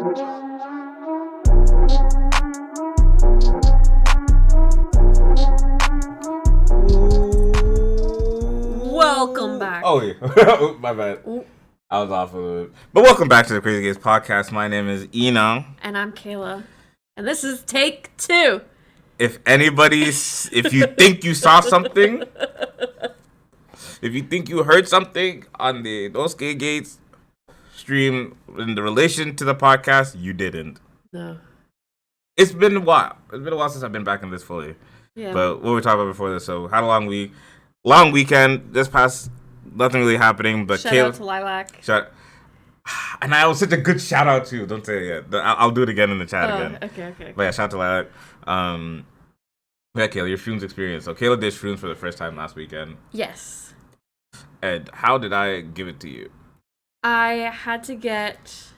Welcome back. Oh, yeah. My bad. I was off a little bit. But welcome back to the Crazy Gays podcast. My name is Eno. And I'm Kayla. And this is take 2. If you think you saw something, if you think you heard something on the Those Gay Gates stream in the relation to the podcast, you didn't. No. It's been a while. It's been a while since I've been back in this fully. Yeah. But what we talked about before this, so had a long weekend. This past, nothing really happening. But shout Kayla, out to Lilac. And I was such a good shout out too. Don't say it yet. I'll do it again in the chat again. Okay. But yeah, shout out to Lilac. Yeah, Kayla, your shrooms experience. So Kayla did shrooms for the first time last weekend. Yes. And how did I give it to you? I had to get...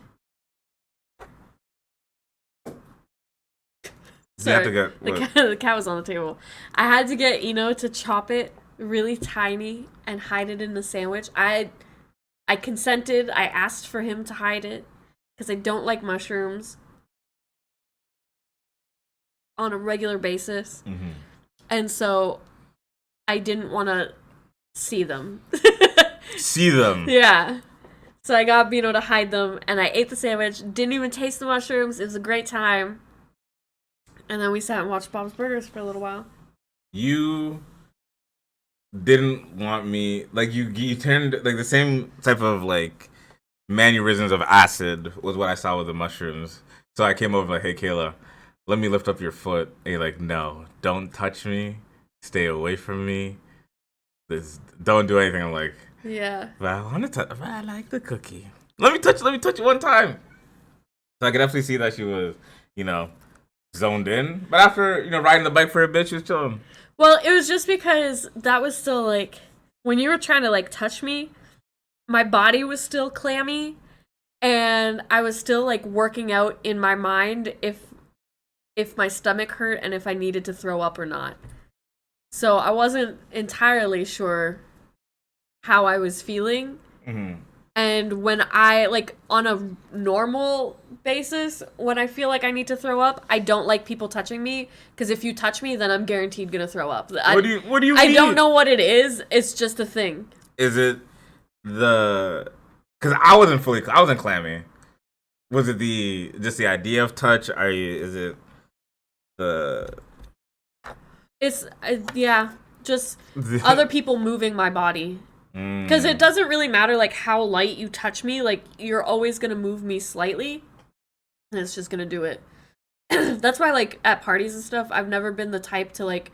Sorry, the cat was on the table. I had to get Eno to chop it really tiny and hide it in the sandwich. I consented. I asked for him to hide it because I don't like mushrooms on a regular basis. Mm-hmm. And so I didn't want to see them. See them? Yeah. So I got Bino to hide them, and I ate the sandwich. Didn't even taste the mushrooms. It was a great time. And then we sat and watched Bob's Burgers for a little while. You didn't want me, like, you turned, like, the same type of, like, mannerisms of acid was what I saw with the mushrooms. So I came over like, hey, Kayla, let me lift up your foot. And you're like, no, don't touch me. Stay away from me. Don't do anything. I'm like, yeah. But I want to touch, but I like the cookie. Let me touch you one time. So I could definitely see that she was, zoned in. But after, riding the bike for a bit, she was chilling. Well, it was just because that was still, like, when you were trying to, like, touch me, my body was still clammy, and I was still, like, working out in my mind if my stomach hurt and if I needed to throw up or not. So I wasn't entirely sure how I was feeling. Mm-hmm. And when I, like, on a normal basis, when I feel like I need to throw up, I don't like people touching me, because if you touch me, then I'm guaranteed gonna throw up. What do you mean? I don't know what it is. It's just a thing. Is it because I wasn't clammy. Was it just the idea of touch? Is it It's, yeah, just other people moving my body. Because it doesn't really matter, like, how light you touch me. Like, you're always going to move me slightly. And it's just going to do it. That's why, like, at parties and stuff, I've never been the type to, like,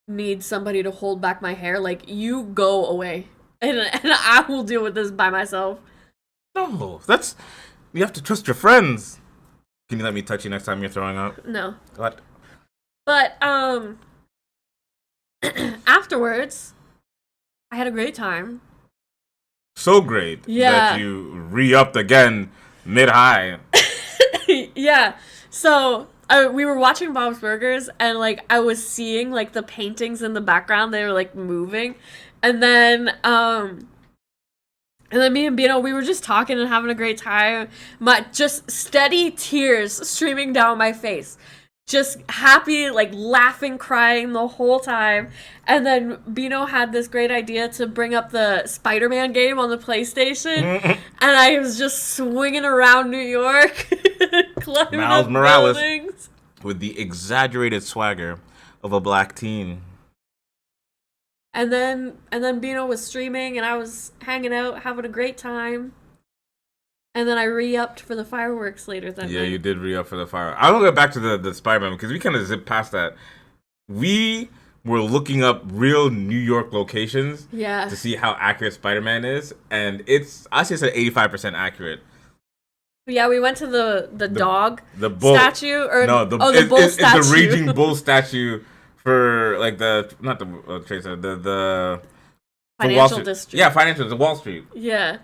need somebody to hold back my hair. Like, you go away. And I will deal with this by myself. No, you have to trust your friends. Can you let me touch you next time you're throwing up? No. What? But, afterwards, I had a great time. So great that you re-upped again mid-high. Yeah. So we were watching Bob's Burgers, and, like, I was seeing, like, the paintings in the background. They were, like, moving. And then me and Bino, we were just talking and having a great time. Just steady tears streaming down my face. Just happy, like, laughing, crying the whole time. And then Bino had this great idea to bring up the Spider-Man game on the PlayStation. And I was just swinging around New York, climbing Miles up Morales buildings. With the exaggerated swagger of a black teen. And then Bino was streaming, and I was hanging out, having a great time. And then I re-upped for the fireworks later that night. Yeah, you did re-up for the fireworks. I want to go back to the Spider-Man, because we kind of zipped past that. We were looking up real New York locations to see how accurate Spider-Man is, and I say it's at 85% accurate. Yeah, we went to the dog statue, or no, the bull statue. It's the raging bull statue for, like, the financial district. Yeah, financial, the Wall Street. Yeah.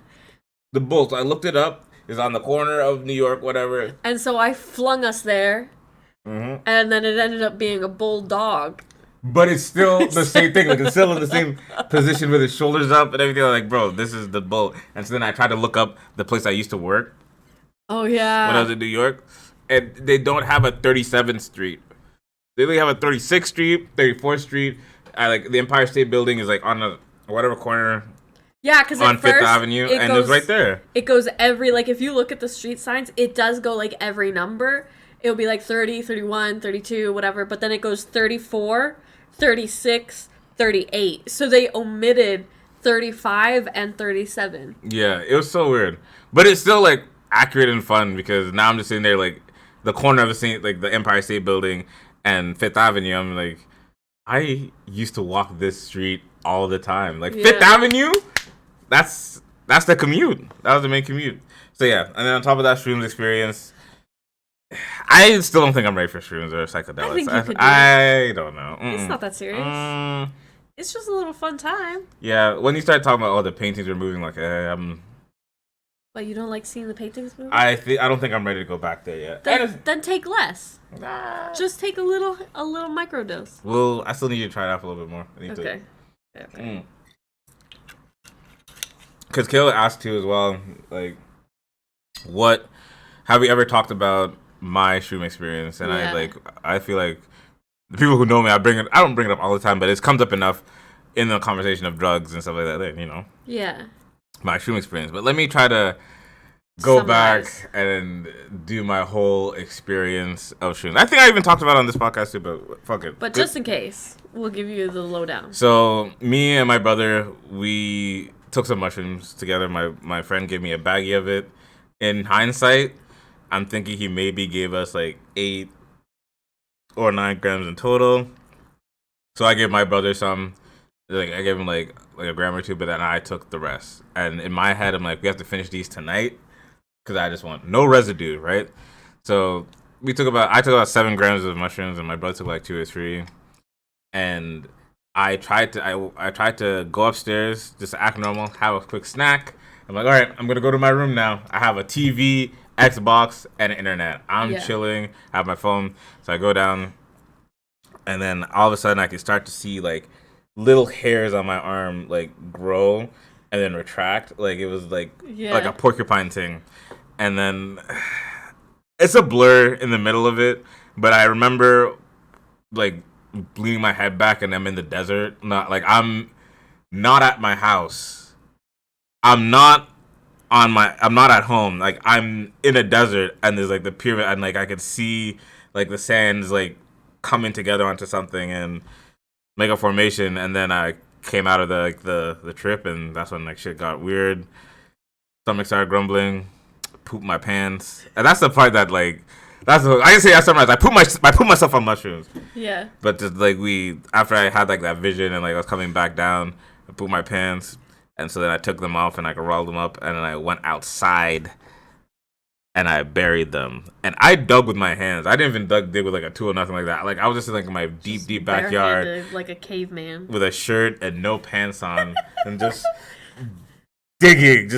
The bull. So I looked it up. It's on the corner of New York, whatever. And so I flung us there, and then it ended up being a bulldog. But it's still the same thing. Like, it's still in the same position with his shoulders up and everything. I'm like, bro, this is the bull. And so then I tried to look up the place I used to work. Oh yeah. When I was in New York, and they don't have a 37th Street. They only have a 36th Street, 34th Street. Like the Empire State Building is like on a whatever corner. Yeah, because on Fifth Avenue, and it's right there. It goes every, like, if you look at the street signs, it does go, like, every number. It'll be, like, 30, 31, 32, whatever, but then it goes 34, 36, 38. So they omitted 35 and 37. Yeah, it was so weird. But it's still, like, accurate and fun, because now I'm just sitting there, like, the corner of the Empire State Building and Fifth Avenue, I'm like, I used to walk this street all the time. Like, Fifth Avenue? That's the commute. That was the main commute. So yeah, and then on top of that shrooms experience, I still don't think I'm ready for shrooms or psychedelics. I think you could do I don't know. It's not that serious. It's just a little fun time. Yeah, when you start talking about all the paintings are moving, like I'm. But you don't like seeing the paintings move? I don't think I'm ready to go back there yet. Then take less. Just take a little microdose. Well, I still need you to try it out a little bit more. Okay. Because Kayla asked too as well, like, what have we ever talked about my shroom experience? And I feel like the people who know me, I don't bring it up all the time, but it comes up enough in the conversation of drugs and stuff like that, you know. Yeah. My shroom experience. But let me try to go back and do my whole experience of shrooms. I think I even talked about it on this podcast too, but fuck it. But just in case, we'll give you the lowdown. So me and my brother, we took some mushrooms together. My friend gave me a baggie of it. In hindsight, I'm thinking he maybe gave us like 8 or 9 grams in total. So I gave my brother some. Like I gave him like a gram or two, but then I took the rest. And in my head, I'm like, we have to finish these tonight because I just want no residue, right? So I took about 7 grams of mushrooms, and my brother took like 2 or 3. And I tried to go upstairs just to act normal, have a quick snack. I'm like, all right, I'm gonna go to my room now. I have a TV, Xbox, and internet. I'm chilling. I have my phone, so I go down, and then all of a sudden I can start to see like little hairs on my arm like grow and then retract. Like it was like a porcupine thing, and then it's a blur in the middle of it. But I remember like leaning my head back, and I'm in the desert. I'm not at my house. I'm not at home. Like I'm in a desert, and there's like the pyramid, and like I could see like the sands like coming together onto something and make a formation. And then I came out of the trip, and that's when like shit got weird. Stomach started grumbling. Pooped my pants, and that's the part that like. I can say I summarized. I put myself on mushrooms. Yeah. But just like after I had like that vision and like I was coming back down, I pooped my pants, and so then I took them off and I rolled them up, and then I went outside and I buried them. And I dug with my hands. I didn't even dig with like a tool or nothing like that. Like I was just in like my deep backyard, like a caveman, with a shirt and no pants on, and just digging.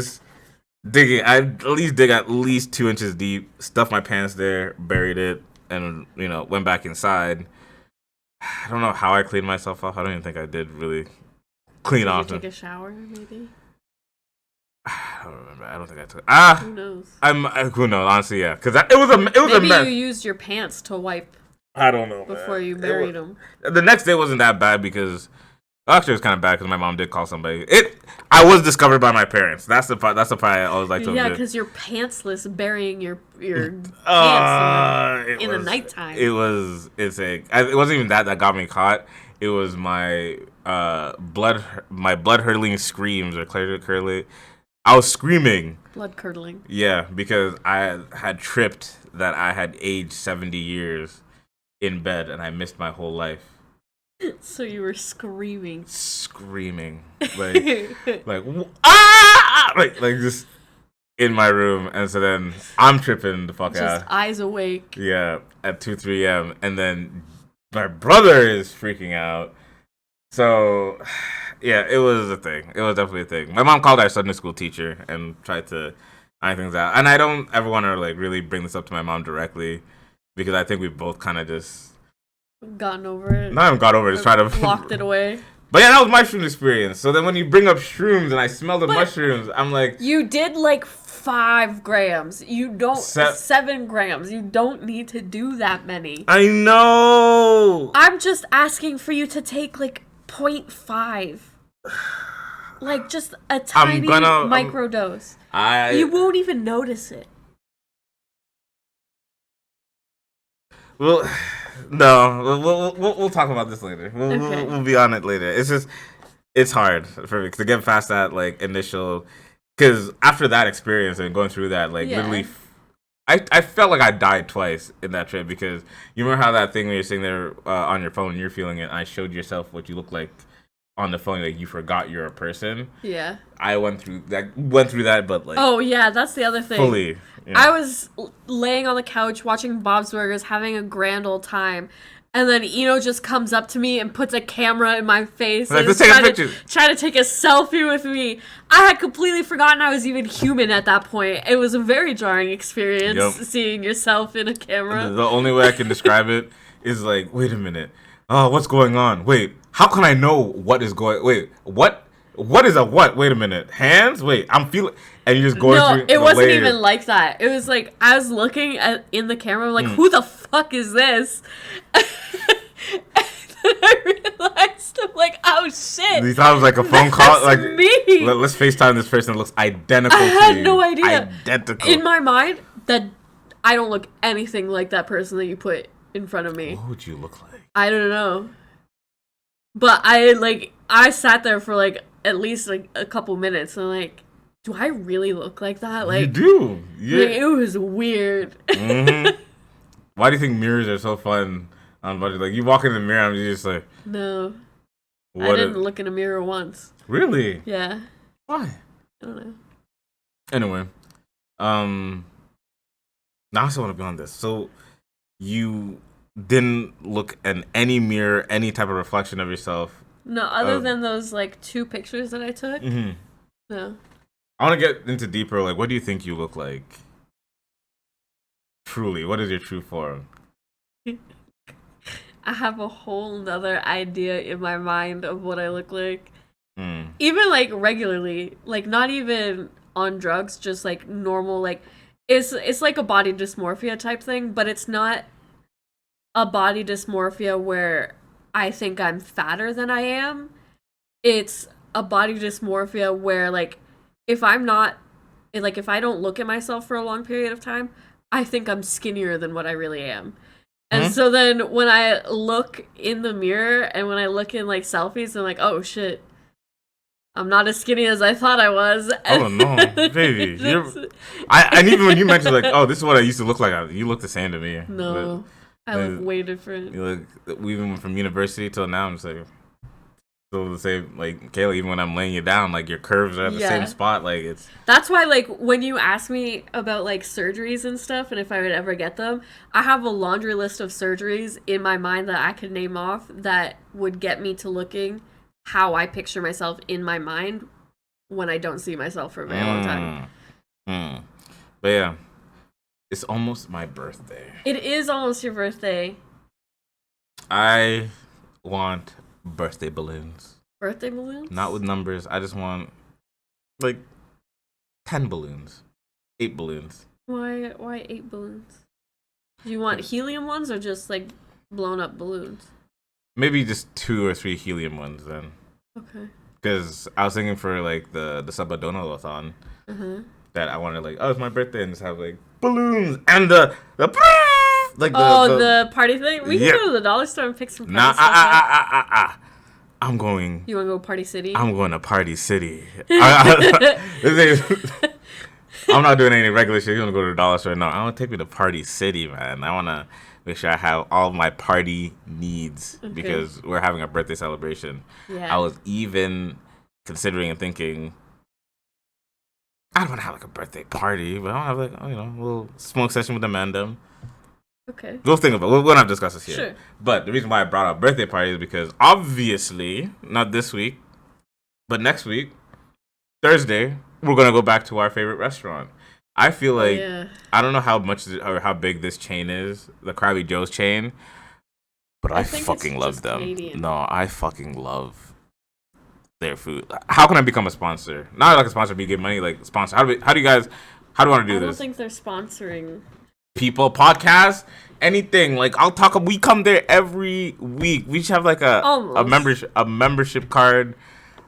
I at least dig at least 2 inches deep, stuffed my pants there, buried it, and went back inside. I don't know how I cleaned myself off. I don't even think I did really clean off. Did you take a shower, maybe? I don't remember. I don't think I took. Who knows? Who knows? Honestly, yeah, because it was a mess. Maybe you used your pants to wipe. I don't know. Before you buried them. The next day wasn't that bad because. Actually, it was kind of bad because my mom did call somebody. I was discovered by my parents. That's the part I always like to admit. Yeah, because you're pantsless burying your pants in the nighttime. It was insane. It wasn't even that got me caught. It was my blood hurtling screams or curdling. I was screaming. Blood curdling. Yeah, because I had tripped that I had aged 70 years in bed and I missed my whole life. So you were screaming, like just in my room, and so then I'm tripping the fuck out, just eyes awake. Yeah, at 2-3 a.m. and then my brother is freaking out. So yeah, it was a thing. It was definitely a thing. My mom called our Sunday school teacher and tried to iron things out, and I don't ever want to like really bring this up to my mom directly because I think we both kind of just. Gotten over it. Not even got over it. Just try to locked it away. But yeah, that was my shroom experience. So then when you bring up shrooms and I smell the mushrooms, I'm like... You did like 5 grams. You don't... 7 grams. You don't need to do that many. I know! I'm just asking for you to take like 0.5. Like just a tiny microdose. You won't even notice it. Well, no, we'll talk about this later. We'll be on it later. It's just, it's hard for me to get past that like initial, because after that experience and going through that, like literally, I felt like I died twice in that trip, because you remember how that thing when you're sitting there on your phone and you're feeling it, and I showed yourself what you look like on the phone, like you forgot you're a person. Yeah. I went through that, but like. Oh yeah, that's the other thing. Fully. Yeah. I was laying on the couch watching Bob's Burgers, having a grand old time, and then Eno just comes up to me and puts a camera in my face like, and let's take a picture. Trying to take a selfie with me. I had completely forgotten I was even human at that point. It was a very jarring experience seeing yourself in a camera. The only way I can describe it is like, wait a minute. Oh, what's going on? Wait, how can I know what is going? Wait, what? What is a what? Wait a minute. Hands? Wait, I'm feeling... And you're just going through No, it wasn't even like that. It was like, I was looking in the camera, like, who the fuck is this? And then I realized, I'm like, oh shit. You thought it was like a phone call? Like, me. Let's FaceTime this person that looks identical to you. I had no idea. Identical. In my mind, that I don't look anything like that person that you put in front of me. What would you look like? I don't know. But I sat there for like at least like a couple minutes and like, do I really look like that? Like, you do. Yeah. Like, it was weird. Mm-hmm. Why do you think mirrors are so fun on budget? Like, you walk in the mirror and you're just like... No. I didn't look in a mirror once. Really? Yeah. Why? I don't know. Anyway. Now I still want to be on this. So, you didn't look in any mirror, any type of reflection of yourself? No, other than those, like, 2 pictures that I took? Mm-hmm. No. I want to get into deeper, like, what do you think you look like? Truly, what is your true form? I have a whole nother idea in my mind of what I look like. Mm. Even, like, regularly. Like, not even on drugs, just, like, normal, like... It's like a body dysmorphia type thing, but it's not a body dysmorphia where I think I'm fatter than I am. It's a body dysmorphia where, like, if I don't look at myself for a long period of time, I think I'm skinnier than what I really am. And so then when I look in the mirror and when I look in, like, selfies, I'm like, oh, shit. I'm not as skinny as I thought I was. Oh, no, baby. And even when you mentioned, like, oh, this is what I used to look like, you look the same to me. No, I look way different. You look, even from university till now, I'm just like... Still the same, like, Kayla, even when I'm laying you down, like, your curves are at the same spot, like, it's... That's why, like, when you ask me about, like, surgeries and stuff, and if I would ever get them, I have a laundry list of surgeries in my mind that I could name off that would get me to looking how I picture myself in my mind when I don't see myself for a very long time. But yeah, it's almost my birthday. It is almost your birthday. I want... birthday balloons. Birthday balloons? Not with numbers. I just want, like, 10 balloons. 8 balloons. Why 8 balloons? Do you want helium ones or just, like, blown up balloons? Maybe just 2 or 3 helium ones then. Okay. Because I was thinking for, like, the Sabadona-a-thon that I wanted, like, oh, it's my birthday, and just have, like, balloons and the like the party thing? We can go to the dollar store and pick some party stuff. I'm going... You want to go Party City? I'm going to Party City. I'm not doing any regular shit. You want to go to the dollar store? No, I want to take me to Party City, man. I want to make sure I have all of my party needs because we're having a birthday celebration. Yeah. I was even considering and thinking, I don't want to have like a birthday party, but I want to have like, a little smoke session with Amanda. Okay. We'll think about it. We'll not discuss this here. Sure. But the reason why I brought up birthday parties is because obviously, not this week, but next week, Thursday, we're going to go back to our favorite restaurant. I feel like, I don't know how much or how big this chain is, the Krabby Joe's chain, but I fucking love them. Canadian. No, I fucking love their food. How can I become a sponsor? Not like a sponsor, but you get money, like sponsor. How do you guys? How do you want to do I don't this? think they're sponsoring People, podcasts, anything. Like I'll talk. We come there every week. We should have like a membership card,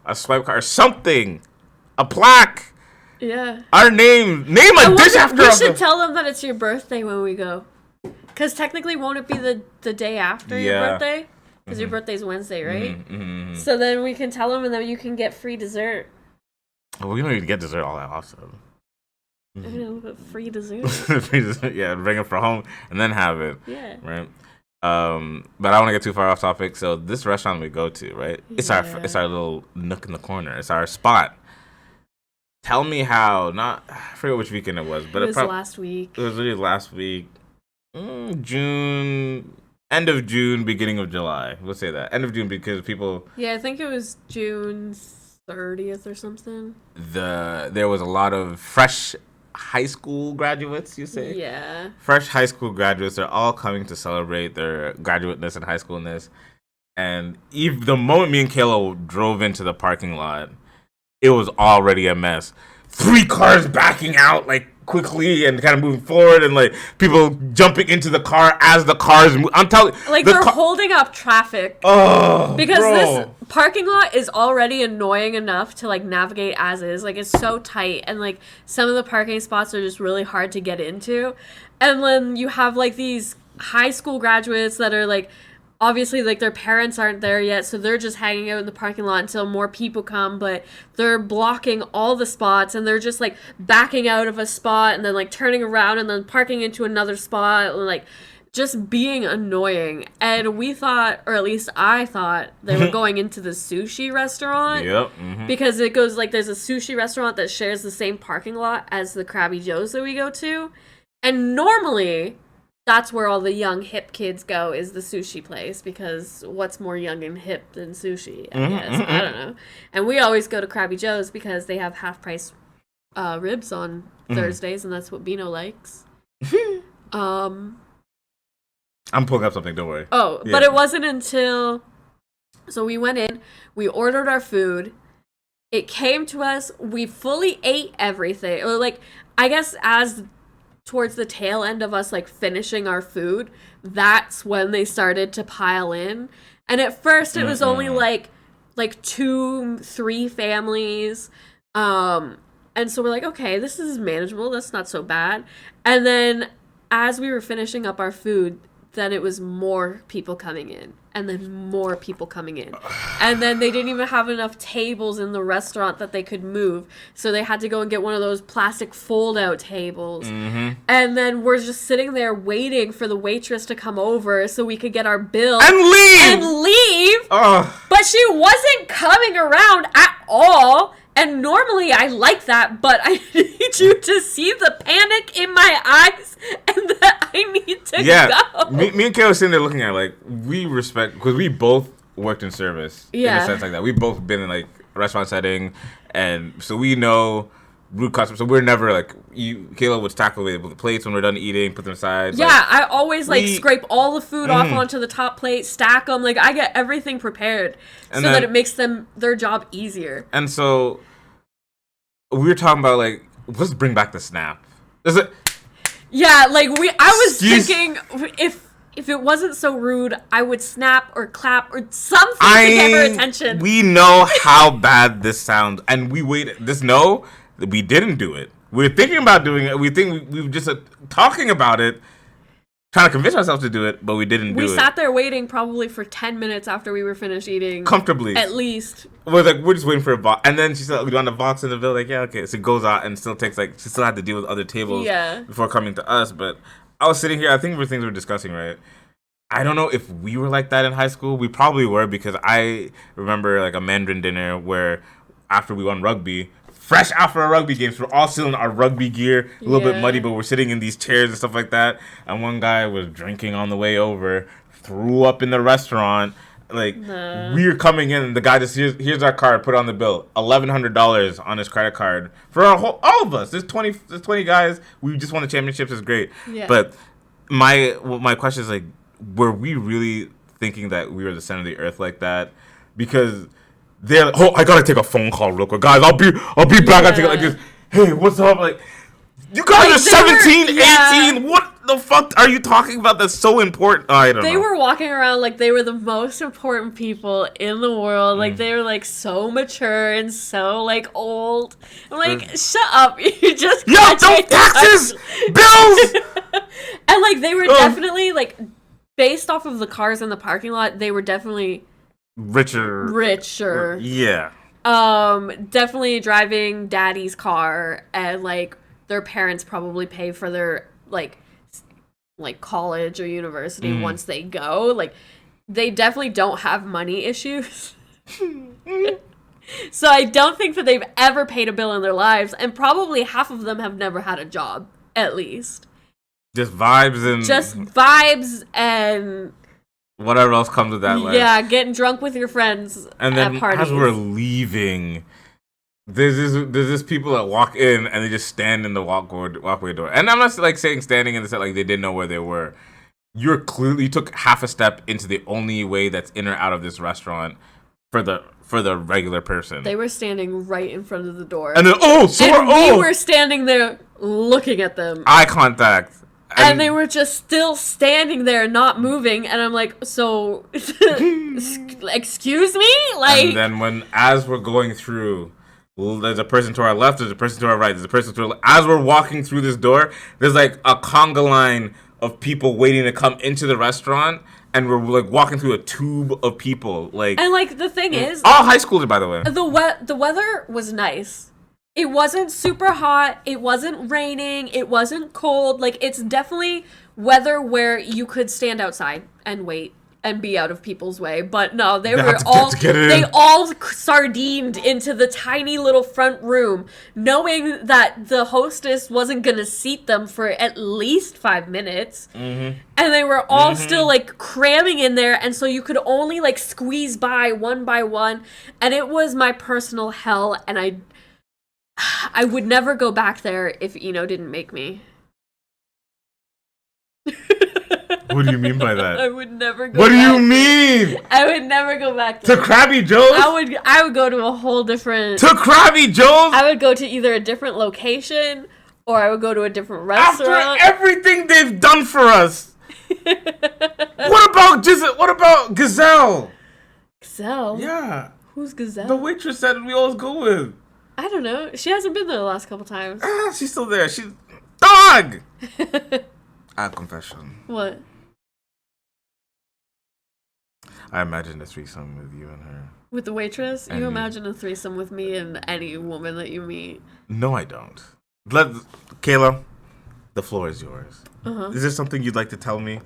a swipe card, or something, a plaque. Yeah. Our name a dish after. We should tell them that it's your birthday when we go. Because technically, won't it be the day after your birthday? Because your birthday's Wednesday, right? Mm-hmm. So then we can tell them, and then you can get free dessert. Well, we don't need to get dessert all that often. I know, but free dessert. Yeah, bring it for home and then have it. Yeah. Right. But I don't want to get too far off topic. So this restaurant we go to, right? It's our little nook in the corner. It's our spot. Tell me how. I forget which weekend it was, but it was last week. It was really last week. June, end of June, beginning of July. Let's say that end of June because people. Yeah, I think it was June 30th or something. There was a lot of fresh high school graduates, you say? Yeah. Fresh high school graduates are all coming to celebrate their graduateness and high schoolness. And the moment me and Kayla drove into the parking lot, it was already a mess. 3 cars backing out like quickly and kind of moving forward, and like people jumping into the car as the cars move. I'm telling you, like they're holding up traffic. Oh, because this parking lot is already annoying enough to like navigate as is. Like it's so tight, and like some of the parking spots are just really hard to get into. And then you have like these high school graduates that are like, obviously, like, their parents aren't there yet, so they're just hanging out in the parking lot until more people come, but they're blocking all the spots, and they're just, like, backing out of a spot, and then, like, turning around, and then parking into another spot, and, like, just being annoying. And we thought, or at least I thought, they were going into the sushi restaurant. Yep. Mm-hmm. Because it goes, like, there's a sushi restaurant that shares the same parking lot as the Krabby Joe's that we go to, and normally that's where all the young hip kids go, is the sushi place, because what's more young and hip than sushi, I guess. I don't know. And we always go to Krabby Joe's because they have half price ribs on Thursdays, and that's what Bino likes. I'm pulling up something, don't worry. Oh, yeah. But it wasn't until, so we went in, we ordered our food, it came to us, we fully ate everything, or like, I guess as towards the tail end of us like finishing our food, that's when they started to pile in. And at first it was only like 2-3 families, and so we're like, okay, this is manageable, that's not so bad. And then as we were finishing up our food, then it was more people coming in, and then more people coming in. And then they didn't even have enough tables in the restaurant that they could move, so they had to go and get one of those plastic fold-out tables. Mm-hmm. And then we're just sitting there waiting for the waitress to come over so we could get our bill. And leave! But she wasn't coming around at all. And normally I like that, but I need you to see the panic in my eyes and that I need to go. Me and Kay were sitting there looking at it like, we respect, because we both worked in service in a sense like that. We've both been in like a restaurant setting, and so we know rude customers. So we're never like, Kayla would tackle with the plates when we're done eating, put them aside. Yeah, like, I always like scrape all the food off onto the top plate, stack them. Like I get everything prepared so that it makes their job easier. And so we were talking about like, let's bring back the snap. Is it? Yeah, like I was thinking if it wasn't so rude, I would snap or clap or something to get her attention. We know how bad this sounds, and we didn't do it. We're thinking about doing it. We think we were just talking about it, trying to convince ourselves to do it, but we didn't do it. We sat there waiting probably for 10 minutes after we were finished eating. Comfortably. At least. We're just waiting for a box. And then she said, we want a box in the bill. Like, yeah, okay. So it goes out and still takes, like, she still had to deal with other tables before coming to us. But I was sitting here. I think things we're discussing, right? I don't know if we were like that in high school. We probably were, because I remember, like, a Mandarin dinner where after we won rugby, fresh after a rugby game, so we're all still in our rugby gear, a little bit muddy, but we're sitting in these chairs and stuff like that. And one guy was drinking on the way over, threw up in the restaurant. Like, we were coming in, and the guy just, here's our card, put it on the bill. $1,100 on his credit card for all of us. There's 20 guys. We just won the championships. It's great. Yeah. But my question is, like, were we really thinking that we were the center of the earth like that? Because they're like, oh, I gotta take a phone call real quick, guys. I'll be back. I take it like this. Hey, what's up? Like, you guys are 17, 18. What the fuck are you talking about? That's so important. I don't know. They were walking around like they were the most important people in the world. Like they were like so mature and so like old. I'm like, shut up! You just don't taxes, bills. And like they were definitely like, based off of the cars in the parking lot, they were definitely richer. Yeah. Definitely driving daddy's car, and like their parents probably pay for their like college or university once they go. Like they definitely don't have money issues. So I don't think that they've ever paid a bill in their lives, and probably half of them have never had a job, at least. Just vibes and whatever else comes with that life. Yeah, getting drunk with your friends and then at parties. As we're leaving, there's this people that walk in and they just stand in the walkway door. And I'm not like saying standing in the set like they didn't know where they were. You took half a step into the only way that's in or out of this restaurant for the regular person. They were standing right in front of the door. And then we were standing there looking at them. Eye contact. And they were just still standing there, not moving, and I'm like, so, excuse me? Like, and then as we're going through, there's a person to our left, there's a person to our right, there's a person to our left. As we're walking through this door, there's like a conga line of people waiting to come into the restaurant, and we're like walking through a tube of people. Like, and like, the thing is... all high schoolers, by the way. The weather was nice. It wasn't super hot. It wasn't raining. It wasn't cold. Like, it's definitely weather where you could stand outside and wait and be out of people's way. But no, they all sardined into the tiny little front room, knowing that the hostess wasn't going to seat them for at least 5 minutes. Mm-hmm. And they were all still, like, cramming in there. And so you could only, like, squeeze by one. And it was my personal hell. And I would never go back there if Eno didn't make me. What do you mean by that? I would never go back. What do you mean? I would never go back there. To Krabby Joe's? I would go to a whole different... To Krabby Joe's? I would go to either a different location, or I would go to a different restaurant. After everything they've done for us. What about Gazelle? Gazelle? Yeah. Who's Gazelle? The waitress that we always go with. I don't know. She hasn't been there the last couple times. She's still there. She's... Dog! I have confession. What? I imagined a threesome with you and her. With the waitress? You imagine a threesome with me and any woman that you meet. No, I don't. Kayla, the floor is yours. Uh-huh. Is there something you'd like to tell me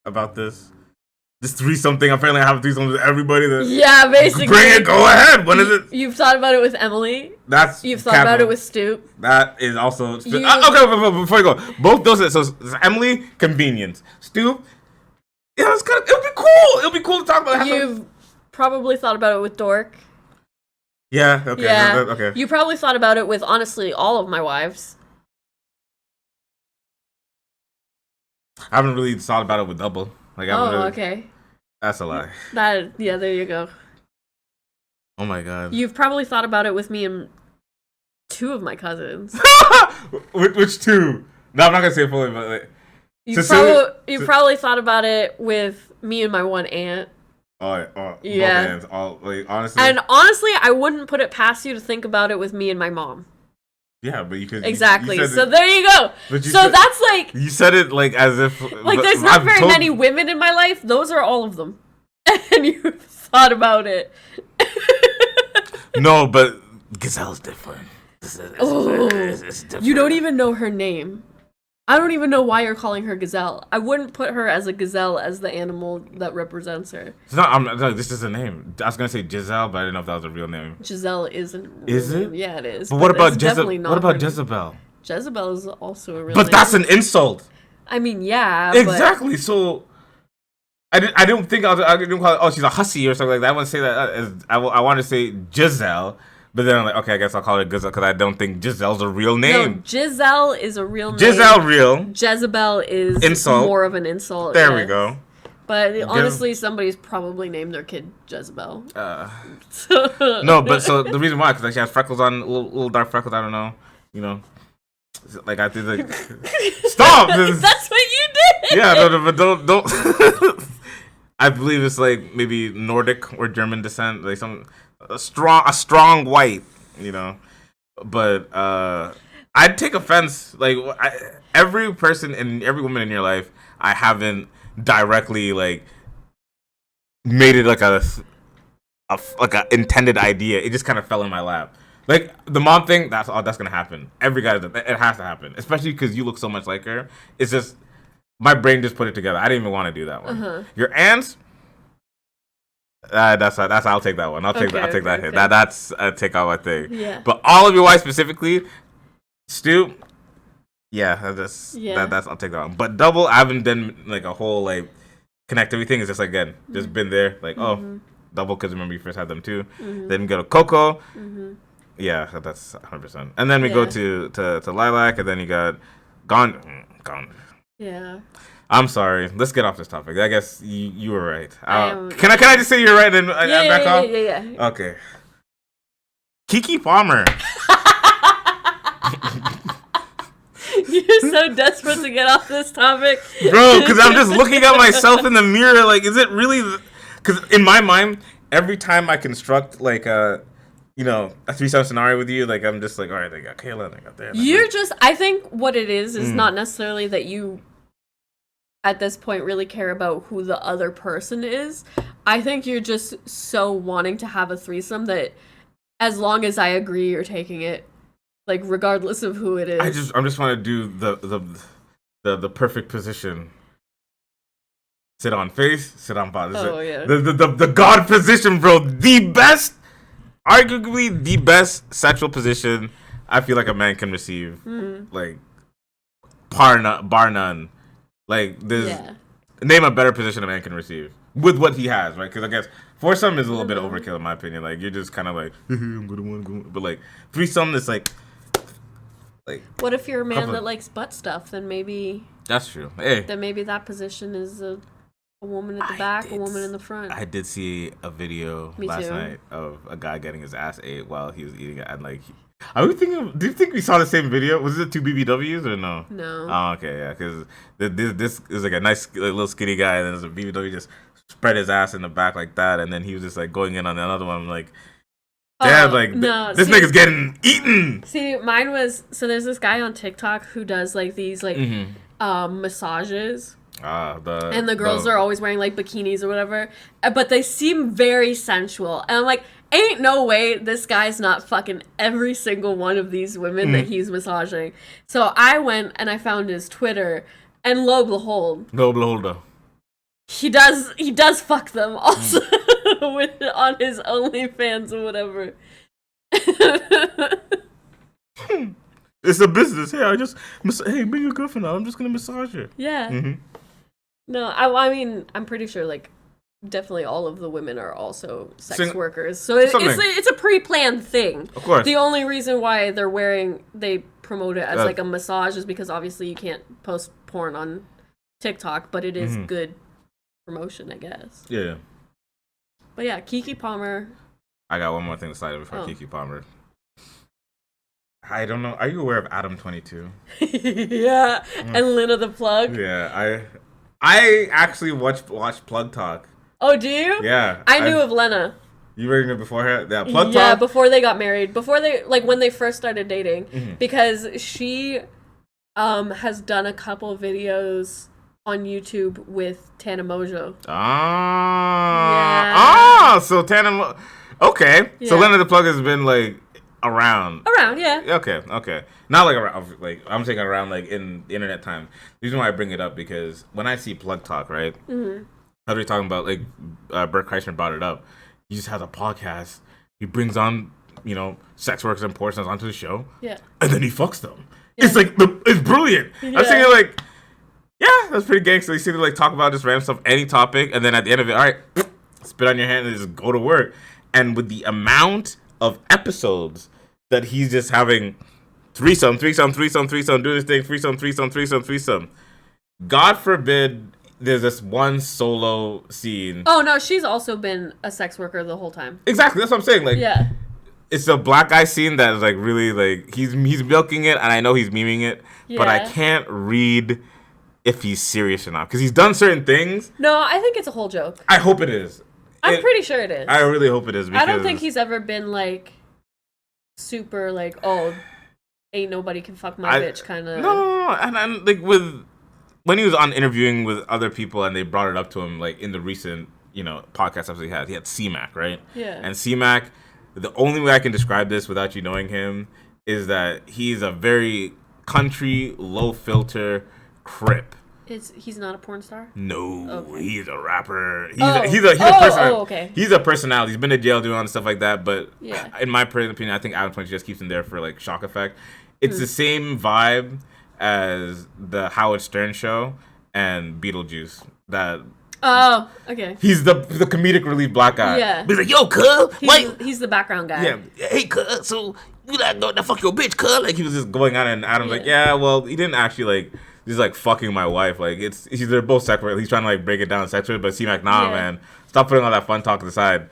about this? This threesome thing. Apparently I have a threesome with everybody. Yeah, basically. Bring it. Go ahead. When is it? You've thought about it with Emily. You've thought about it with Stoop. That is also... Okay, before you go. Both those... So Emily, convenience. Stoop... Yeah, it'll be cool. It'll be cool to talk about. You've probably thought about it with Dork. Yeah, okay. Yeah. Okay. You probably thought about it with, honestly, all of my wives. I haven't really thought about it with Double. Okay. That's a lie. There you go. Oh my god. You've probably thought about it with me and 2 of my cousins. Which 2? No, I'm not gonna say it fully, but like... You probably thought about it with me and my one aunt. Yeah. Honestly. And honestly, I wouldn't put it past you to think about it with me and my mom. Yeah, but you could... Exactly. There you go. That's like... You said it like as if... Like, there's not very many women in my life. Those are all of them. And you thought about it. No, but Gazelle's different. It's different. You don't even know her name. I don't even know why you're calling her Gazelle. I wouldn't put her as a gazelle as the animal that represents her. It's not. This is a name. I was gonna say Giselle, but I didn't know if that was a real name. Giselle isn't. Is it? Yeah, it is. But what about Jezebel? What about Jezebel? Jezebel is also a real name. But that's an insult. I mean, yeah. Exactly. But... So I didn't think I didn't call it. Oh, she's a hussy or something like that. I want to say that. I want to say Giselle. But then I'm like, okay, I guess I'll call it Giselle because I don't think Giselle's a real name. No, Giselle is a real name. Giselle real. Jezebel is insult. More of an insult. There we go. But honestly, somebody's probably named their kid Jezebel. No, but so the reason why, because like she has freckles on, little dark freckles. I don't know, you know. Like I did like stop. That's what you did. Yeah, no, but don't. I believe it's like maybe Nordic or German descent, like a strong white, you know. But I'd take offense. Like every person and every woman in your life, I haven't directly like made it like a intended idea. It just kind of fell in my lap. Like the mom thing, that's gonna happen. Every guy, it has to happen, especially because you look so much like her. It's just my brain just put it together. I didn't even want to do that one. Uh-huh. Your aunts, that's I'll take that one. I'll take that hit. Okay. That's a take out my thing. Yeah. But all of your wives specifically, Stu, yeah, that's I'll take that one. But double, I haven't done like a whole like connect everything. It's just like again, just been there. Like double because remember you first had them too. Mm-hmm. Then we go to Coco. Mm-hmm. Yeah, that's 100%. And then we go to Lilac, and then you got Gone. Yeah. I'm sorry. Let's get off this topic. I guess you were right. Can I just say you're right and back off? Yeah. Okay. Keke Palmer. You're so desperate to get off this topic. Bro, because I'm just looking at myself in the mirror. Like, is it really... Because in my mind, every time I construct, like, a threesome scenario with you, like, I'm just like, all right, I got Kayla, I got there. I think what it is not necessarily that you, at this point, really care about who the other person is. I think you're just so wanting to have a threesome that as long as I agree, you're taking it. Like, regardless of who it is. I'm just want to do the perfect position. Sit on face, sit on body. Oh, yeah. The God position, bro. Arguably the best sexual position I feel like a man can receive. Mm-hmm. Like, bar none. Like, name a better position a man can receive. With what he has, right? Because I guess foursome is a little bit overkill in my opinion. Like, you're just kind of like, I'm going to want. But, like, threesome is like... What if you're a man that likes butt stuff? Then maybe... That's true. Hey. Then maybe that position is a woman at the back, a woman in the front. I did see a video last night of a guy getting his ass ate while he was eating it. And like, do you think we saw the same video? Was it two BBWs or no? No. Oh, okay, yeah. Because this is like a nice little skinny guy, and then there's a BBW just spread his ass in the back like that, and then he was just like going in on the other one. I'm like, damn, this nigga's getting eaten. See, mine was, so there's this guy on TikTok who does like these like massages. And the girls are always wearing like bikinis or whatever, but they seem very sensual. And I'm like, ain't no way this guy's not fucking every single one of these women that he's massaging. So I went and I found his Twitter, and lo and behold, he does fuck them also on his OnlyFans or whatever. It's a business. Hey, bring your girlfriend out. I'm just gonna massage her. Yeah. Mm-hmm. No, I mean, I'm pretty sure, like, definitely all of the women are also sex workers. So it's a pre-planned thing. Of course. The only reason why they promote it as, like, a massage is because, obviously, you can't post porn on TikTok, but it is good promotion, I guess. Yeah. But, yeah, Keke Palmer. I got one more thing to say before Keke Palmer. I don't know. Are you aware of Adam 22? Yeah. And Lena the Plug? Yeah, I actually watched Plug Talk. Oh, do you? Yeah. I knew of Lena. You already knew before her? Yeah, Plug Talk? Yeah, before they got married. Before they, like, when they first started dating. Mm-hmm. Because she has done a couple of videos on YouTube with Tana Mojo. So Tana... Okay. Yeah. So Lena the Plug has been, like... Around, yeah. Okay. Not like around, like I'm saying around, like in the internet time. The reason why I bring it up because when I see Plug Talk, right? Mm-hmm. How are we talking about? Like Bert Kreischer brought it up. He just has a podcast. He brings on, sex workers and porn stars onto the show. Yeah. And then he fucks them. Yeah. It's like it's brilliant. Yeah. I'm saying like, yeah, that's pretty gangster. You see them like talk about just random stuff, any topic, and then at the end of it, all right, spit on your hand and just go to work. And with the amount of episodes that he's just having threesome, doing this thing, threesome. God forbid there's this one solo scene. Oh no, she's also been a sex worker the whole time. Exactly, that's what I'm saying. Like, yeah, it's a black guy scene that is like really like he's milking it, and I know he's memeing it, but I can't read if he's serious or not because he's done certain things. No, I think it's a whole joke. I hope it is. I'm pretty sure it is. I really hope it is. Because I don't think he's ever been like super like, oh, ain't nobody can fuck my bitch kind of. No, and like when he was on interviewing with other people and they brought it up to him like in the recent podcast episode he had C-Mac, right? Yeah. And C-Mac, the only way I can describe this without you knowing him is that he's a very country, low filter Crip. He's not a porn star? No, okay. He's a rapper. He's a person. Okay. He's a personality. He's been to jail doing all this stuff like that. But in my personal opinion, I think Adam 20 just keeps him there for like shock effect. It's the same vibe as the Howard Stern show and Beetlejuice. That. Oh, okay. He's the comedic relief black guy. Yeah. He's like, yo, cuz, wait. He's the background guy. Yeah. Hey, cuz, so you like go to fuck your bitch, cuz? Like he was just going on, and Adam's like, yeah, well, he didn't actually like. He's like fucking my wife. Like they're both separate. He's trying to like break it down sexually, but C-Mac, man, stop putting all that fun talk aside.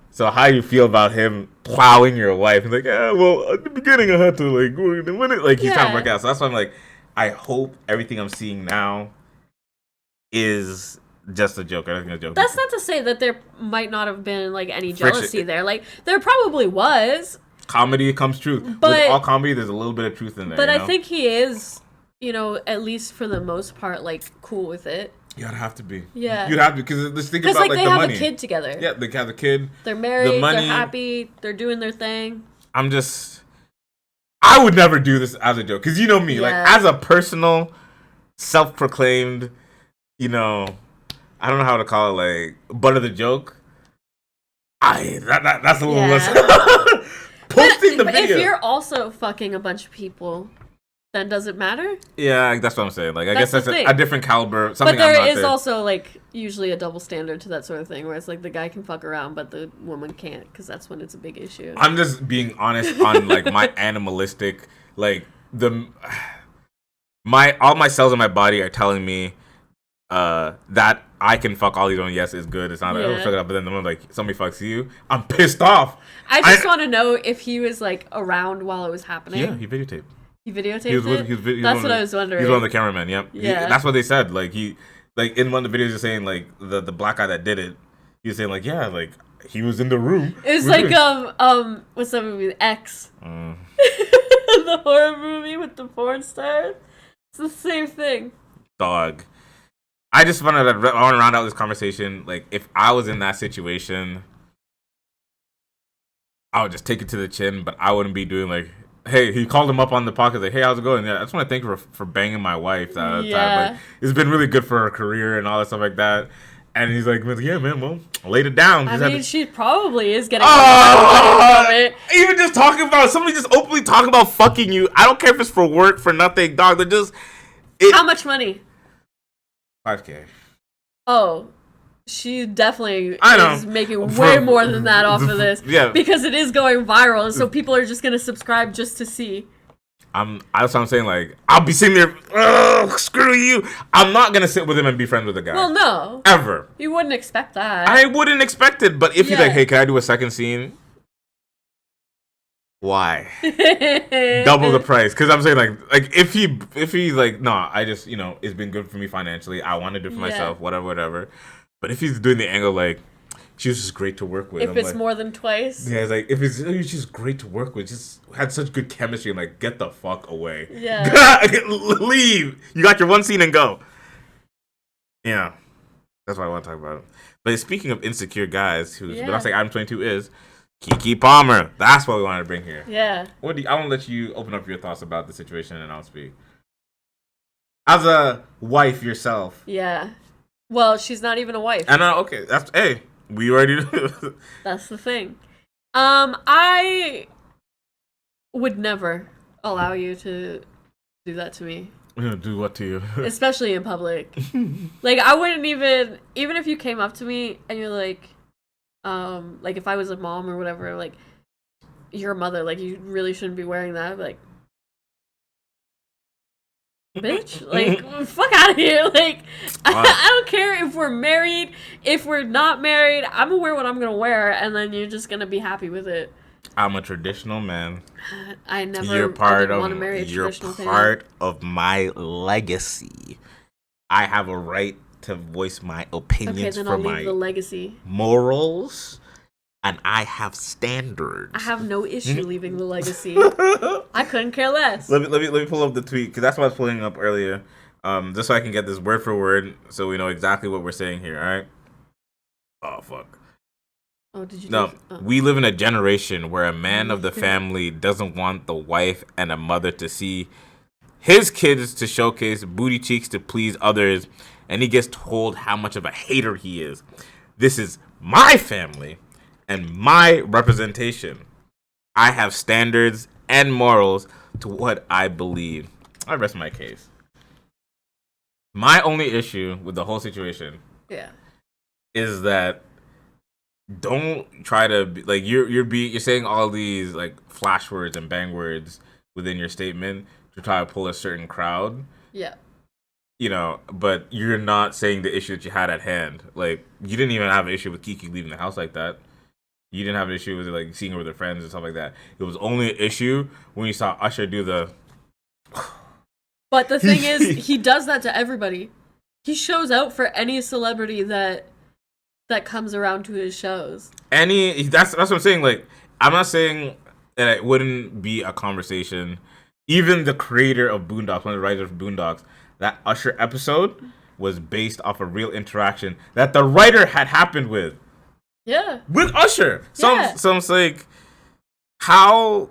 So how you feel about him plowing your wife? He's like, yeah, well, at the beginning I had to like go in a minute. Like he's trying to work out. So that's why I'm like, I hope everything I'm seeing now is just a joke. I think it's a joke. That's not to say that there might not have been like any jealousy there. Like there probably was. Comedy comes truth. But with all comedy, there's a little bit of truth in there. But I think he is. At least for the most part, like, cool with it. You'd have to be. Yeah. You'd have to, because let's think about, like, the money. Because, they have a kid together. Yeah, they have a kid. They're married, they're happy, they're doing their thing. I would never do this as a joke, because you know me, like, as a personal, self-proclaimed, I don't know how to call it, like, butt of the joke. That's a little less. Posting the video. If you're also fucking a bunch of people... Then does it matter? Yeah, that's what I'm saying. Like, I guess that's a different caliber. Something but there is also like usually a double standard to that sort of thing, where it's like the guy can fuck around, but the woman can't, because that's when it's a big issue. I'm just being honest on like my animalistic, like all my cells in my body are telling me that I can fuck all these women. Yes, it's good. It's not but then the moment like somebody fucks you, I'm pissed off. I just want to know if he was like around while it was happening. Yeah, he videotaped. He videotaped it? That's what I was wondering. He's one of the cameramen, yep. Yeah. That's what they said. Like, in one of the videos, you're saying, like, the black guy that did it, he was saying, like, yeah, like, he was in the room. It was like, what's that movie? X. The horror movie with the porn stars. It's the same thing. Dog. I just want to round out this conversation. Like, if I was in that situation, I would just take it to the chin, but I wouldn't be doing, like, hey, he called him up on the podcast, like, hey, how's it going? Yeah, I just want to thank her for banging my wife that time. Like, it's been really good for her career and all that stuff like that. And he's like, yeah, man, well, I laid it down. I mean, she probably is getting even just talking about somebody just openly talking about fucking you. I don't care if it's for work, for nothing, dog. They're just how much money? $5,000. Oh. She definitely is making way more than that off of this. Yeah. Because it is going viral, and so people are just going to subscribe just to see. That's what I'm saying. Like, I'll be sitting there, screw you. I'm not going to sit with him and be friends with the guy. Well, no. Ever. You wouldn't expect that. I wouldn't expect it, but if he's like, hey, can I do a second scene? Why? Double the price. Because I'm saying, like if he's like, no, I just, it's been good for me financially. I want to do it for myself, whatever. But if he's doing the angle like she was just great to work with, if it's like, more than twice, yeah, it's like if it's just great to work with, just had such good chemistry. I'm like, get the fuck away, leave. You got your one scene and go. Yeah, that's what I want to talk about. But speaking of insecure guys, but I was like, Adam 22 is Keke Palmer. That's what we wanted to bring here. Yeah. I want to let you open up your thoughts about the situation, and I'll speak. As a wife yourself. Yeah. Well, she's not even a wife. I know. Okay, we already do. That's the thing. I would never allow you to do that to me. Do what to you? Especially in public. Like, I wouldn't even if you came up to me and you're like if I was a mom or whatever, like, you're a mother, like, you really shouldn't be wearing that. Like, bitch. Like, fuck out of here. Like, I don't care if we're married, if we're not married. I'm gonna wear what I'm gonna wear, and then you're just gonna be happy with it. I'm a traditional man. I never. You're I didn't want to marry a traditional You're part of my legacy. I have a right to voice my opinions then for I'll leave my the legacy. morals, and I have standards. I have no issue leaving the legacy. I couldn't care less. Let me pull up the tweet, because that's what I was pulling up earlier. Just so I can get this word for word, so we know exactly what we're saying here. All right. Oh fuck. Oh, did you? No, we live in a generation where a man of the family doesn't want the wife and a mother to see his kids to showcase booty cheeks to please others, and he gets told how much of a hater he is. This is my family and my representation. I have standards and morals to what I believe. I rest my case. My only issue with the whole situation is that don't try to be, like, you're saying all these like flash words and bang words within your statement to try to pull a certain crowd. Yeah. You know, but you're not saying the issue that you had at hand. Like, you didn't even have an issue with Keke leaving the house like that. You didn't have an issue with like seeing her with her friends and stuff like that. It was only an issue when you saw Usher do the. But the thing is, he does that to everybody. He shows out for any celebrity that comes around to his shows. That's what I'm saying. Like, I'm not saying that it wouldn't be a conversation. Even the creator of Boondocks, one of the writers of Boondocks, that Usher episode was based off a real interaction that the writer had happened with. Yeah. With Usher. So I'm like, how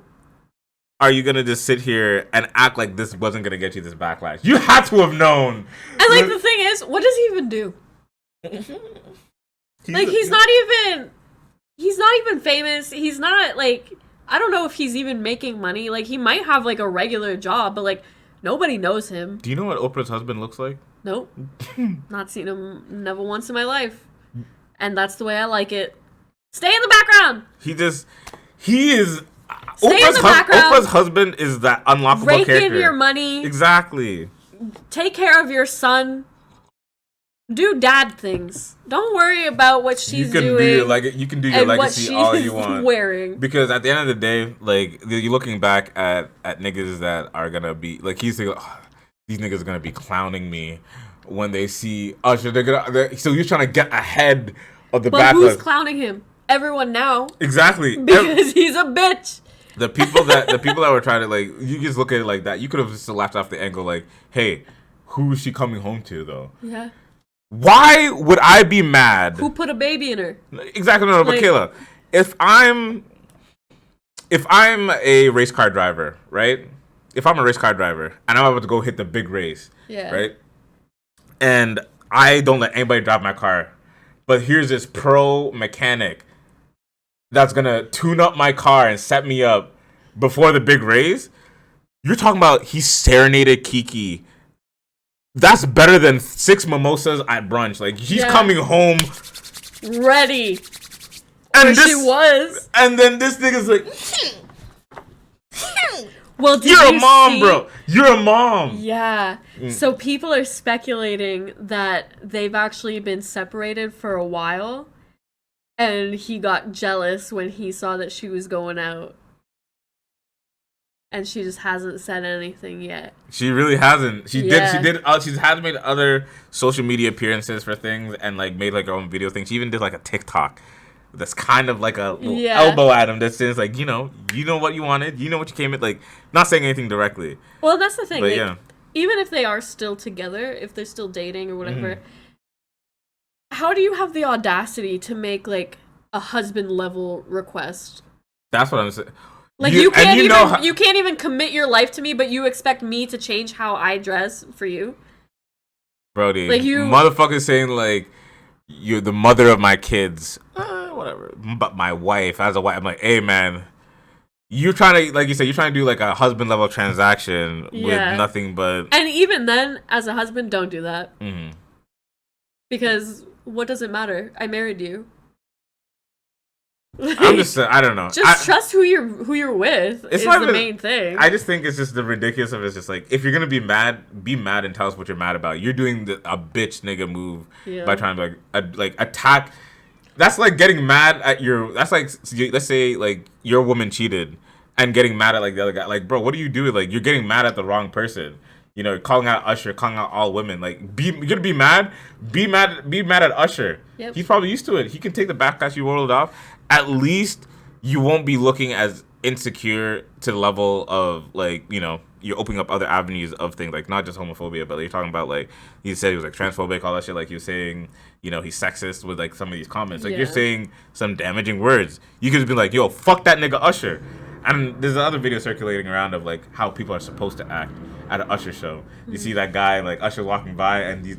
are you going to just sit here and act like this wasn't going to get you this backlash? You had to have known. And like, the thing is, what does he even do? He's not even famous. He's not, like, I don't know if he's even making money. Like, he might have like a regular job, but like, nobody knows him. Do you know what Oprah's husband looks like? Nope. Not seen him never once in my life. And that's the way I like it. Stay in the background. He is. Stay in the background. Oprah's husband is that unlockable character. Rake in your money. Exactly. Take care of your son. Do dad things. Don't worry about what she's doing. You can do your legacy all you want. Wearing. Because at the end of the day, like, you're looking back at niggas that are gonna be like, he's like, oh, these niggas are gonna be clowning me when they see Usher. So you're trying to get ahead of the backlash. But who's clowning him? Everyone now. Exactly. Because he's a bitch. The people that were trying to, like, you just look at it like that. You could have just laughed off the angle, like, hey, who is she coming home to, though? Yeah. Why would I be mad? Who put a baby in her? Exactly. No, but Kayla, if I'm a race car driver, right? If I'm a race car driver and I'm about to go hit the big race, right? And I don't let anybody drive my car, but here's this pro mechanic that's gonna tune up my car and set me up before the big race. You're talking about he serenaded Keke. That's better than 6 mimosas at brunch. Like, he's coming home ready. And she was. And then this nigga's like, well, you're a mom, bro. You're a mom. Yeah. So people are speculating that they've actually been separated for a while, and he got jealous when he saw that she was going out. And she just hasn't said anything yet. She really hasn't. She did. She has made other social media appearances for things and like made like her own video thing. She even did like a TikTok that's kind of like a little elbow at him that says like, you know what you wanted, you know what you came at, like, not saying anything directly. Well, that's the thing. But like, even if they are still together, if they're still dating or whatever, how do you have the audacity to make like a husband level request? That's what I'm saying. Like, you can't even commit your life to me, but you expect me to change how I dress for you? Brody, like, you motherfuckers saying like, you're the mother of my kids. Whatever. But my wife, as a wife, I'm like, hey man, you're trying to, like you said, you're trying to do like a husband level transaction with nothing but. And even then, as a husband, don't do that. Mm-hmm. Because what does it matter? I married you. I'm just, I don't know. Just trust who you're with. It's the main thing. I just think it's just the ridiculous of it. It's just like, if you're gonna be mad and tell us what you're mad about. You're doing a bitch nigga move by trying to like attack. That's like getting mad at your. That's like, let's say like your woman cheated and getting mad at like the other guy. Like, bro, what are you doing? Like, you're getting mad at the wrong person. You know, calling out Usher, calling out all women. Like, you're gonna be mad. Be mad at Usher. Yep. He's probably used to it. He can take the backlash you rolled off. At least you won't be looking as insecure to the level of, like, you know, you're opening up other avenues of things, like not just homophobia, but you're talking about, like, he said he was like transphobic, all that shit. Like, he was saying, you know, he's sexist with like some of these comments. Like, you're saying some damaging words. You could just be like, yo, fuck that nigga Usher. And there's another video circulating around of like how people are supposed to act at an Usher show. You see that guy, like, Usher walking by and he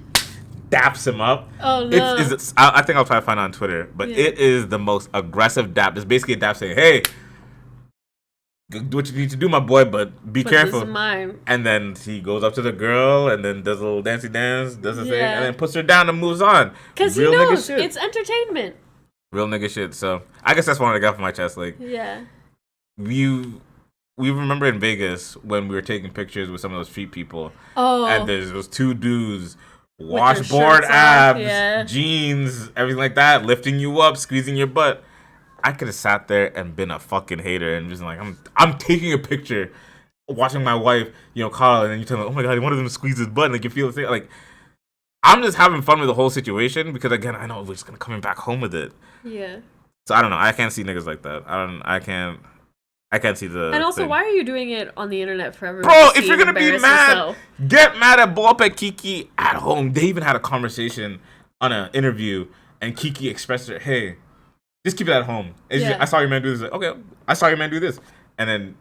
daps him up. Oh no! I think I'll try to find it on Twitter, but it is the most aggressive dap. It's basically a dap saying, "Hey, do what you need to do, my boy, but be careful." This is mine. And then he goes up to the girl and then does a little dancey dance, does the thing, and then puts her down and moves on. Because he knows it's entertainment. Real nigga shit. So I guess that's one I got off my chest. Like, we remember in Vegas when we were taking pictures with some of those street people. Oh. And there's those two dudes, washboard abs, jeans, everything like that, lifting you up, squeezing your butt. I could have sat there and been a fucking hater and just like, I'm taking a picture, watching my wife, you know, call, and then you tell me, oh my god, one of them squeezed his butt, and like you feel the thing. Like, I'm just having fun with the whole situation because, again, I know we're just gonna come back home with it. Yeah. So I don't know. I can't see niggas like that. I can't see the. And also, why are you doing it on the internet forever? Bro, if you're gonna be mad, get mad at blow up at Keke at home. They even had a conversation on an interview, and Keke expressed her, "Hey, just keep it at home. I saw your man do this. Like, okay, I saw your man do this," and then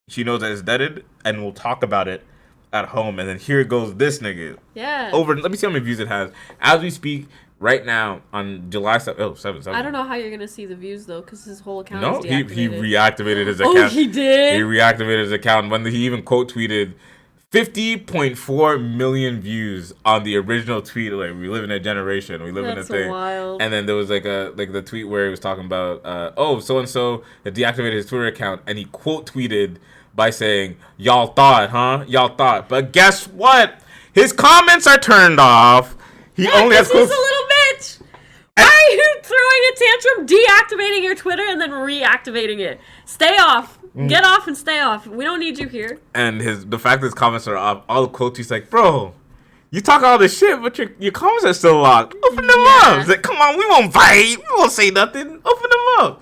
she knows that it's deaded, and we'll talk about it at home. And then here goes this nigga. Yeah. Let me see how many views it has as we speak. Right now, on July 7th. I don't know how you're going to see the views, though, because his whole account is deactivated. He reactivated his account. Oh, he did? He reactivated his account. When he even quote tweeted 50.4 million views on the original tweet. Like, we live in a generation. We live in a thing. Wild. And then there was like the tweet where he was talking about, so-and-so deactivated his Twitter account. And he quote tweeted by saying, y'all thought, huh? Y'all thought. But guess what? His comments are turned off. He only has close. He's a little bitch. Why are you throwing a tantrum, deactivating your Twitter, and then reactivating it? Stay off. Get off and stay off. We don't need you here. And the fact that his comments are off, all the quotes, he's like, bro, you talk all this shit, but your comments are still locked. Open them up. He's like, come on, we won't fight. We won't say nothing. Open them up.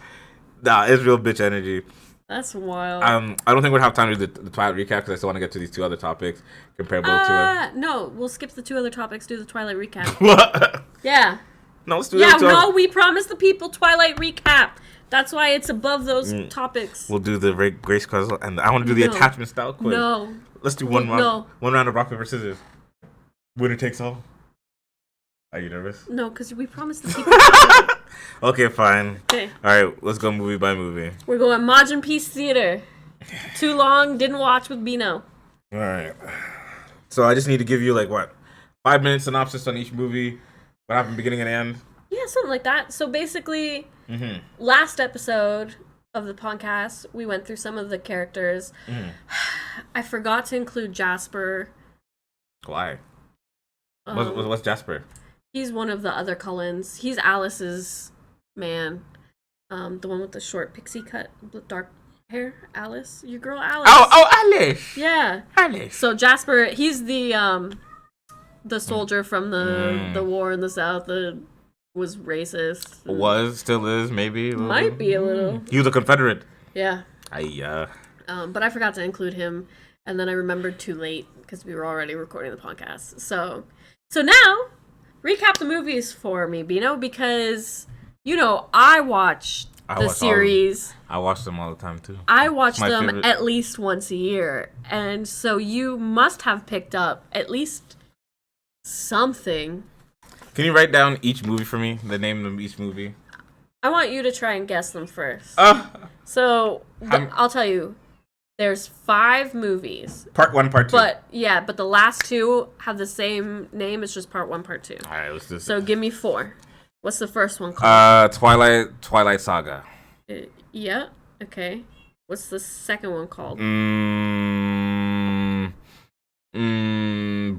Nah, it's real bitch energy. That's wild. I don't think we'll have time to do the Twilight recap because I still want to get to these two other topics comparable to it. No, we'll skip the two other topics, do the Twilight recap. What? Yeah. No, let's do that. Yeah, no, we promised the people Twilight recap. That's why it's above those topics. We'll do the Grace Puzzle, and I want to do the attachment style quiz. No. Let's do one round of rock, paper, scissors. Winner takes all. Are you nervous? No, because we promised the people. Okay, fine. Okay. All right, let's go movie by movie. We're going Majinpiece Theater. Too long, didn't watch with Bino. All right. So I just need to give you, 5-minute synopsis on each movie. What happened beginning and end? Yeah, something like that. So basically, last episode of the podcast, we went through some of the characters. I forgot to include Jasper. Why? What's Jasper? He's one of the other Cullens. He's Alice's man. The one with the short pixie cut, dark hair. Alice? Your girl Alice. Oh, Alice! Yeah. Alice. So Jasper, he's the soldier from the war in the South that was racist. Still is, maybe. Might be a little. He was a Confederate. Yeah. But I forgot to include him, and then I remembered too late because we were already recording the podcast. So now, recap the movies for me, Bino, because, I watched the series. I watch them all the time, too. I watch them favorite. At least once a year, and so you must have picked up at least something. Can you write down each movie for me? The name of each movie? I want you to try and guess them first. So, I'll tell you. There's 5 movies. Part 1, Part 2. But the last 2 have the same name. It's just Part 1, Part 2. All right, let's do this. So give me 4. What's the first one called? Twilight Saga. Yeah. Okay. What's the second one called?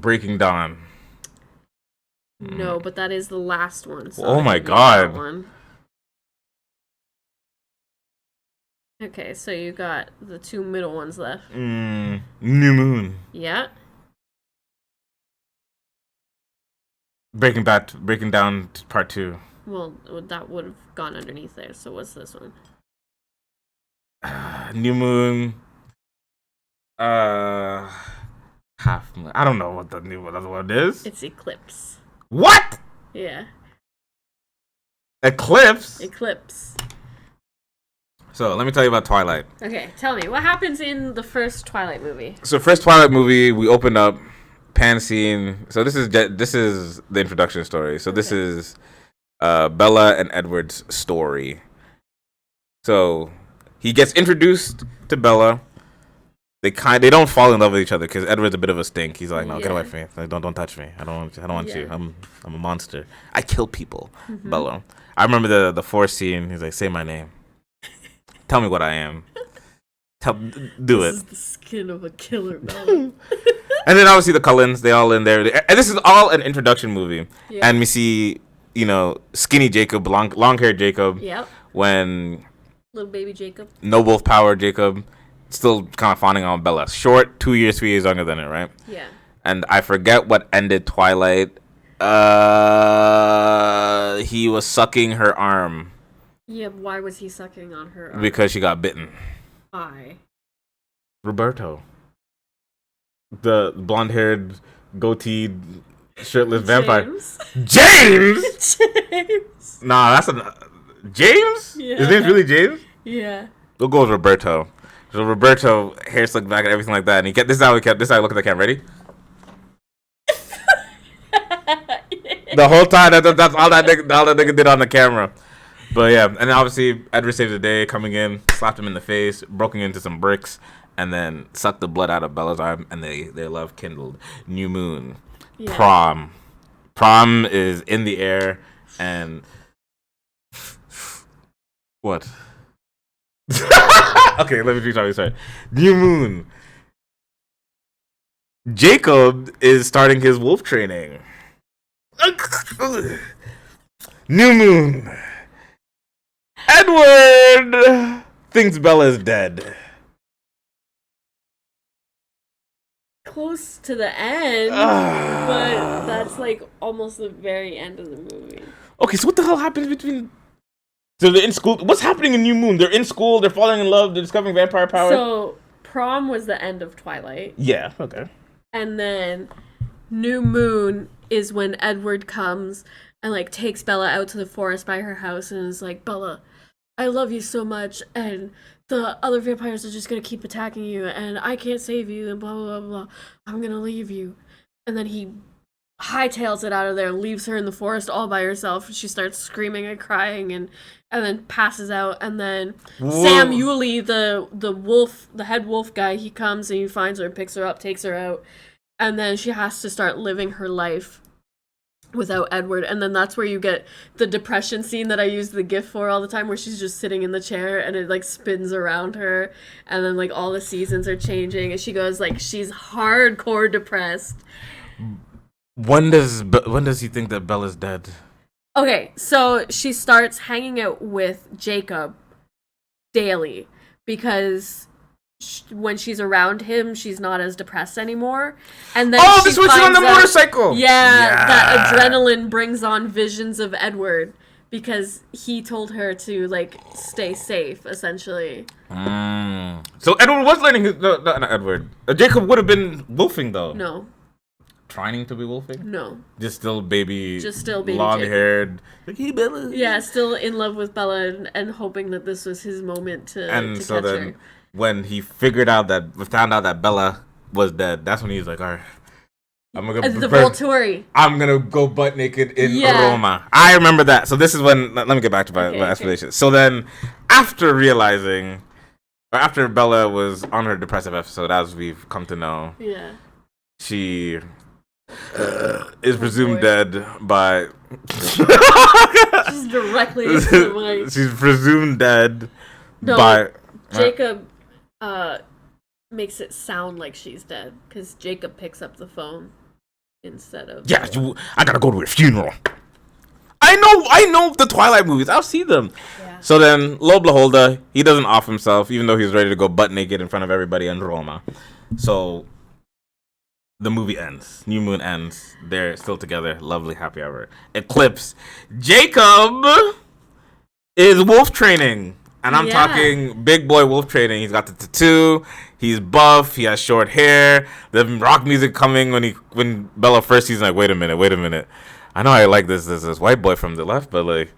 Breaking Dawn. No, but that is the last one. So oh my god. One. Okay, so you got the 2 middle ones left. New Moon. Yeah. Breaking Down Part 2. Well, that would have gone underneath there. So what's this one? New Moon. Half Moon. I don't know what the new other one is. It's Eclipse. What? Yeah. Eclipse. So let me tell you about Twilight. Okay, tell me what happens in the first Twilight movie. So first Twilight movie, we open up pan scene. So this is the introduction story. So this is Bella and Edward's story. So he gets introduced to Bella. They don't fall in love with each other because Edward's a bit of a stink. He's like, no, get away from me. Like, don't touch me. I don't want you. I'm a monster. I kill people. Mm-hmm. Bella. I remember the fourth scene. He's like, say my name. Tell me what I am. Do it. This is the skin of a killer, Bella. And then obviously the Cullens, they all in there. And this is all an introduction movie. Yeah. And we see, skinny Jacob, long-haired Jacob. Yep. When little baby Jacob. No wolf power Jacob. Still kind of fawning on Bella. Short, 2 years, 3 years younger than her, right? Yeah. And I forget what ended Twilight. He was sucking her arm. Yeah, why was he sucking on her arm? Because she got bitten. Why? Roberto. The blonde-haired, goateed, shirtless vampire. James? James? Nah, that's James? Yeah. His name's really James? Yeah. We'll go with Roberto. So Roberto, hair slicked back and everything like that. And this is how I look at the camera. Ready? The whole time, that's all that nigga did on the camera. But yeah, and obviously Edward saves the day, coming in, slapped him in the face, broken into some bricks, and then sucked the blood out of Bella's arm, and their love kindled. New Moon. Yeah. Prom. Prom is in the air, and what? Okay, let me retry. Sorry. New Moon. Jacob is starting his wolf training. New Moon. Edward thinks Bella's dead. Close to the end, but that's like almost the very end of the movie. Okay, so what the hell happens between... So they're in school. What's happening in New Moon? They're in school. They're falling in love. They're discovering vampire power. So Prom was the end of Twilight. Yeah. Okay. And then New Moon is when Edward comes and like takes Bella out to the forest by her house and is like, Bella, I love you so much, and the other vampires are just gonna keep attacking you, and I can't save you, and blah blah blah blah. I'm gonna leave you. And then he hightails it out of there, leaves her in the forest all by herself. She starts screaming and crying, and then passes out. And then Sam Yulee, the wolf, the head wolf guy, he comes and he finds her, picks her up, takes her out, and then she has to start living her life without Edward. And then that's where you get the depression scene that I use the GIF for all the time, where she's just sitting in the chair and it like spins around her, and then like all the seasons are changing and she goes like, she's hardcore depressed. When does he think that Bella's dead? Okay, so she starts hanging out with Jacob daily because when she's around him, she's not as depressed anymore. And then this was on the motorcycle. Yeah, that adrenaline brings on visions of Edward because he told her to like stay safe, essentially. So Edward was learning his not Edward. Jacob would have been wolfing though. No. Trying to be wolfing? No. Just still baby. Long haired. Like, hey, Bella. Yeah, still in love with Bella and hoping that this was his moment to catch her. When he found out that Bella was dead, that's when he was like, all right, I'm gonna the Volturi. I'm gonna go butt naked in Roma. I remember that. So this is when, let me get back to my explanation. So then, after Bella was on her depressive episode, as we've come to know, yeah, she is presumed dead by. Just directly into the mic. She's presumed dead No, by. Jacob makes it sound like she's dead because Jacob picks up the phone instead of. Yeah, I gotta go to a funeral. I know the Twilight movies. I'll see them. Yeah. So then, lo beholder, he doesn't off himself, even though he's ready to go butt naked in front of everybody in Roma. So the movie ends. New moon ends. They're still together. Lovely, happy hour. Eclipse. Jacob is wolf training. And I'm talking big boy wolf training. He's got the tattoo. He's buff. He has short hair. The rock music coming when Bella first sees, like, wait a minute. I know I like this white boy from the left, but like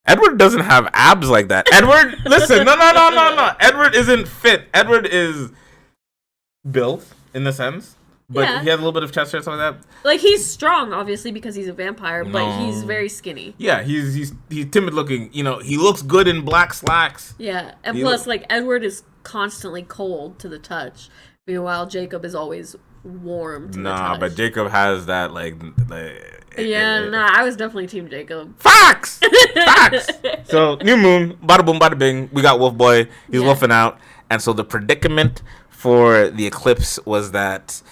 Edward doesn't have abs like that. Edward, listen, no. Edward isn't fit. Edward is built in the sense, but he has a little bit of chest hair, something like that. Like, he's strong, obviously, because he's a vampire, but he's very skinny. Yeah, he's timid looking. You know, he looks good in black slacks. Yeah, and plus, like, Edward is constantly cold to the touch, meanwhile Jacob is always warm to the touch. But Jacob has that like I was definitely team Jacob. Facts. So new moon, bada boom, bada bing. We got Wolf Boy. He's wolfing out, and so the predicament for the eclipse was that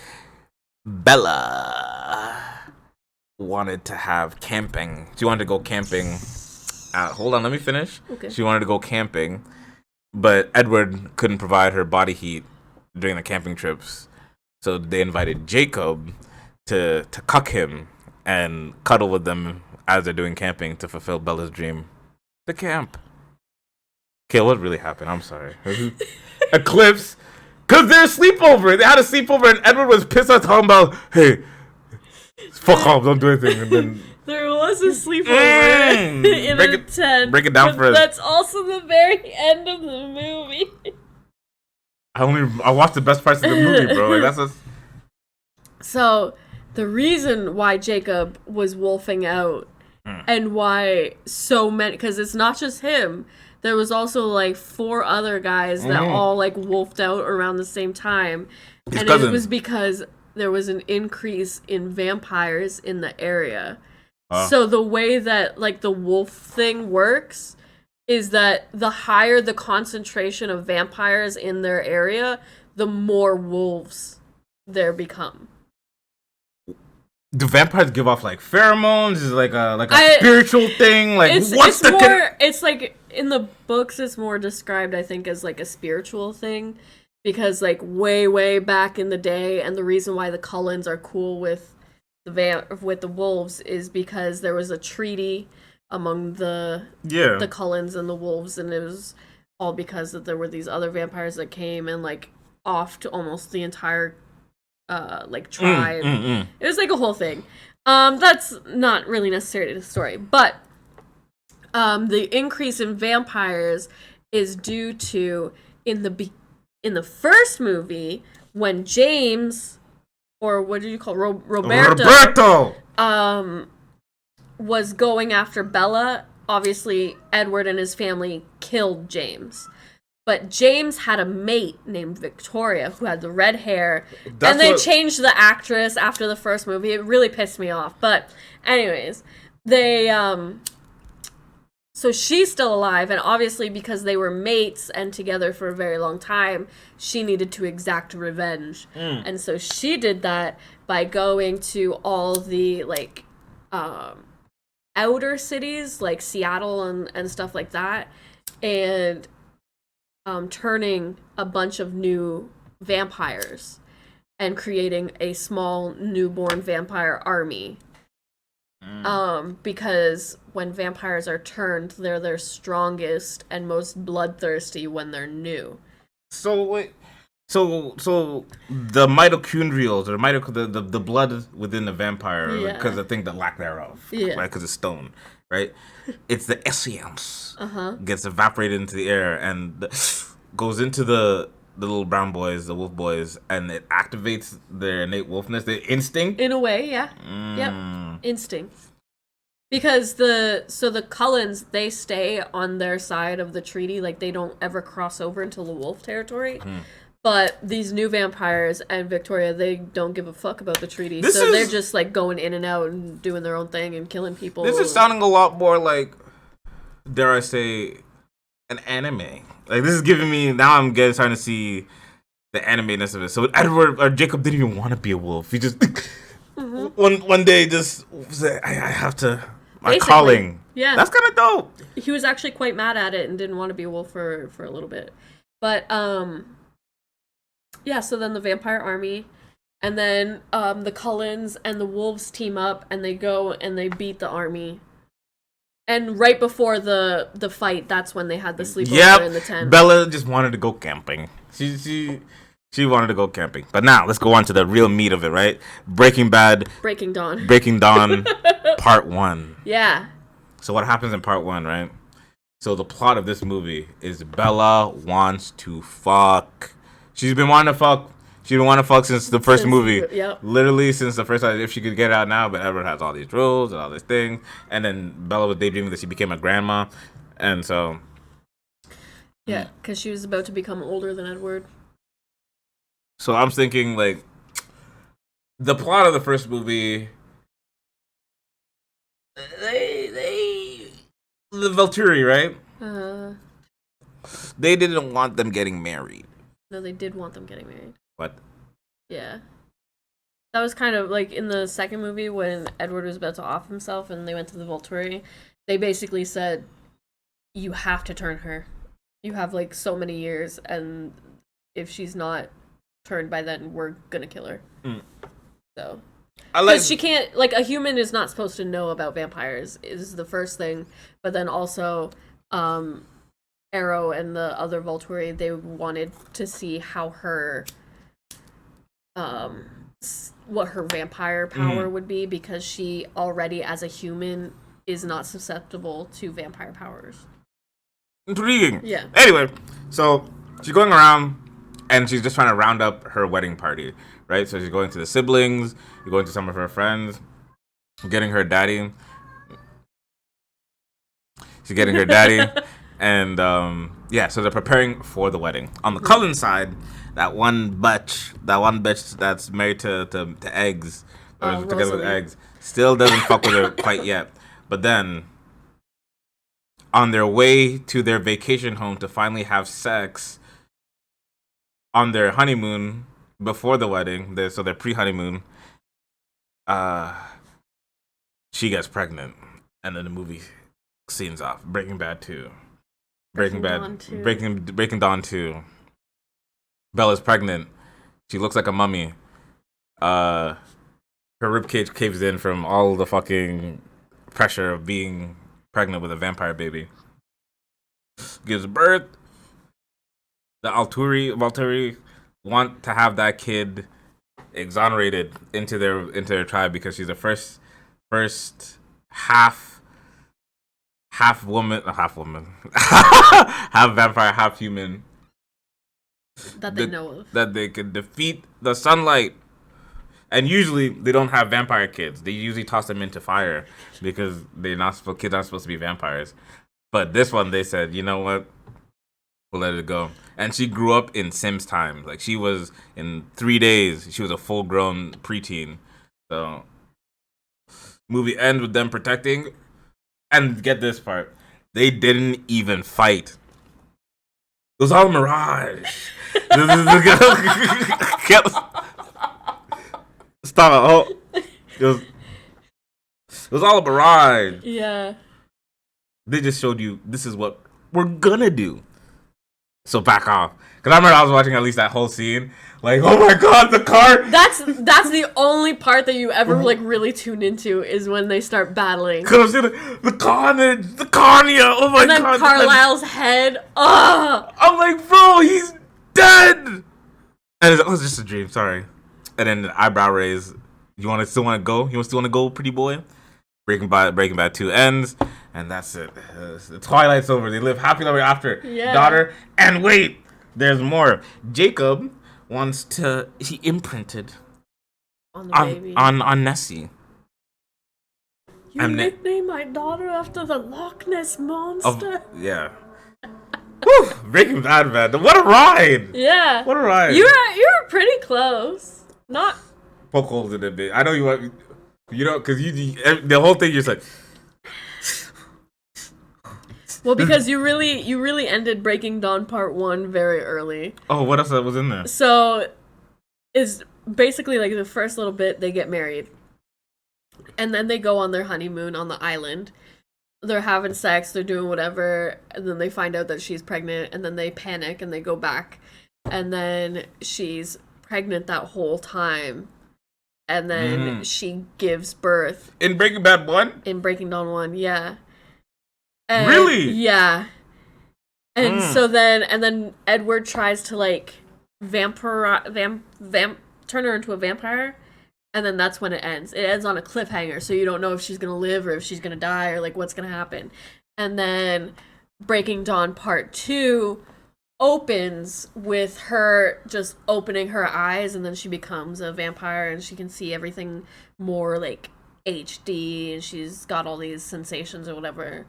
Bella wanted to have camping. She wanted to go camping. Hold on, let me finish. Okay. She wanted to go camping, but Edward couldn't provide her body heat during the camping trips. So they invited Jacob to cuck him and cuddle with them as they're doing camping to fulfill Bella's dream. The camp. Okay, what really happened? I'm sorry. Eclipse. Because they're sleepover. They had a sleepover and Edward was pissed off talking about, hey, fuck off, don't do anything. And then there was a sleepover in a tent. Break it down for us. That's also the very end of the movie. I watched the best parts of the movie, bro. Like So, the reason why Jacob was wolfing out and why so many, because it's not just him. There was also like 4 other guys that all like wolfed out around the same time. It was because there was an increase in vampires in the area. So the way that like the wolf thing works is that the higher the concentration of vampires in their area, the more wolves there become. Do vampires give off like pheromones? Is it like a spiritual thing? Like it's like in the books it's more described, I think, as like a spiritual thing. Because like way back in the day, and the reason why the Cullens are cool with the wolves is because there was a treaty among the Cullens and the wolves, and it was all because that there were these other vampires that came and like offed almost the entire like tribe. It was like a whole thing. That's not really necessarily the story, but the increase in vampires is due to in the first movie when James, or what did you call Roberto was going after Bella. Obviously, Edward and his family killed James. But James had a mate named Victoria who had the red hair. And they changed the actress after the first movie. It really pissed me off. But anyways, they so she's still alive, and obviously because they were mates and together for a very long time, she needed to exact revenge. And so she did that by going to all the like outer cities like Seattle and stuff like that, and turning a bunch of new vampires and creating a small newborn vampire army. Because when vampires are turned, they're their strongest and most bloodthirsty when they're new. So wait, so the mitochondrials or the blood within the vampire, because the thing, the lack thereof, right? Because it's stone, right? It's the essence gets evaporated into the air and goes into the little brown boys, the wolf boys, and it activates their innate wolfness, their instinct. In a way, yeah. Yep. Instinct. Because the Cullens, they stay on their side of the treaty, like they don't ever cross over into the wolf territory. But these new vampires and Victoria, they don't give a fuck about the treaty. They're just like going in and out and doing their own thing and killing people. This is sounding a lot more like, dare I say, an anime. Like, this is giving me, now I'm starting to see the animeness of it. So Edward or Jacob didn't even want to be a wolf. He just one day just said, I have to, my calling. Yeah, that's kind of dope. He was actually quite mad at it and didn't want to be a wolf for a little bit. But yeah, so then the vampire army, and then the Cullens and the wolves team up, and they go and they beat the army. And right before the fight, that's when they had the sleepover in the tent. Bella just wanted to go camping. She wanted to go camping. But now, let's go on to the real meat of it, right? Breaking Dawn, part 1. Yeah. So what happens in part 1, right? So the plot of this movie is Bella wants to fuck. She's been wanting to fuck. She's been wanting to fuck since the first movie. Yep. Literally since the first time, if she could get out now, but Edward has all these rules and all these things. And then Bella was daydreaming that she became a grandma. And so... Yeah, because she was about to become older than Edward. So I'm thinking, like, the plot of the first movie... The Volturi, right? They didn't want them getting married. No, they did want them getting married. What? Yeah. That was kind of like in the second movie when Edward was about to off himself and they went to the Volturi. They basically said, you have to turn her. You have like so many years, and if she's not turned by then, we're gonna kill her. So. Because she can't, like, a human is not supposed to know about vampires, is the first thing. But then also, Arrow and the other Volturi, they wanted to see how her, what her vampire power would be, because she already, as a human, is not susceptible to vampire powers. Intriguing. Yeah. Anyway, so she's going around, and she's just trying to round up her wedding party, right? So she's going to the siblings, going to some of her friends, getting her daddy. She's getting her daddy. And, so they're preparing for the wedding. On the Cullen side, that one bitch that's married to Eggs, or together with Eggs, still doesn't fuck with her quite yet. But then, on their way to their vacation home to finally have sex, on their honeymoon, before the wedding, so their pre-honeymoon, she gets pregnant, and then the movie scenes off. Breaking Dawn 2. Bella's pregnant. She looks like a mummy. Her ribcage caves in from all the fucking pressure of being pregnant with a vampire baby. Gives birth. The Volturi want to have that kid exonerated into their tribe because she's the first half woman, half vampire, half human that they know of, that they can defeat the sunlight. And usually they don't have vampire kids. They usually toss them into fire because kids aren't supposed to be vampires. But this one, they said, you know what? We'll let it go. And she grew up in Sims time. Like, she was, in 3 days, she was a full-grown preteen. So, movie ends with them protecting. And get this part. They didn't even fight. It was all a mirage. Stop it. It was all a mirage. Yeah. They just showed you, this is what we're gonna do. So back off. Because I remember I was watching at least that whole scene. Like, oh my god, the car! That's the only part that you ever, like, really tune into is when they start battling. Because the carnage, the carnia, oh my god. And then Carlisle's head, I'm like, bro, he's dead! And it was just a dream, sorry. And then the eyebrow raise. You still want to go? You still want to go, pretty boy? Breaking Bad 2 ends. And that's it. The Twilight's over. They live happily ever after. Yeah. Daughter. And wait, there's more. Jacob he imprinted on the baby. On Nessie. You nicknamed my daughter after the Loch Ness Monster? Yeah. Whew, Breaking Bad, man. What a ride! Yeah. What a ride. You were pretty close. Not poke holes in it, bit. I know you want, because the whole thing, you're just like. well, because you really ended Breaking Dawn Part 1 very early. Oh, what else was in there? So, it's basically like the first little bit, they get married. And then they go on their honeymoon on the island. They're having sex, they're doing whatever, and then they find out that she's pregnant, and then they panic and they go back. And then she's pregnant that whole time. And then she gives birth. In Breaking Bad 1? In Breaking Dawn 1, yeah. And, really? Yeah. And so then Edward tries to like turn her into a vampire. And then that's when it ends. It ends on a cliffhanger, so you don't know if she's gonna live or if she's gonna die or like what's gonna happen. And then Breaking Dawn Part 2 opens with her just opening her eyes, and then she becomes a vampire and she can see everything more like HD, and she's got all these sensations or whatever.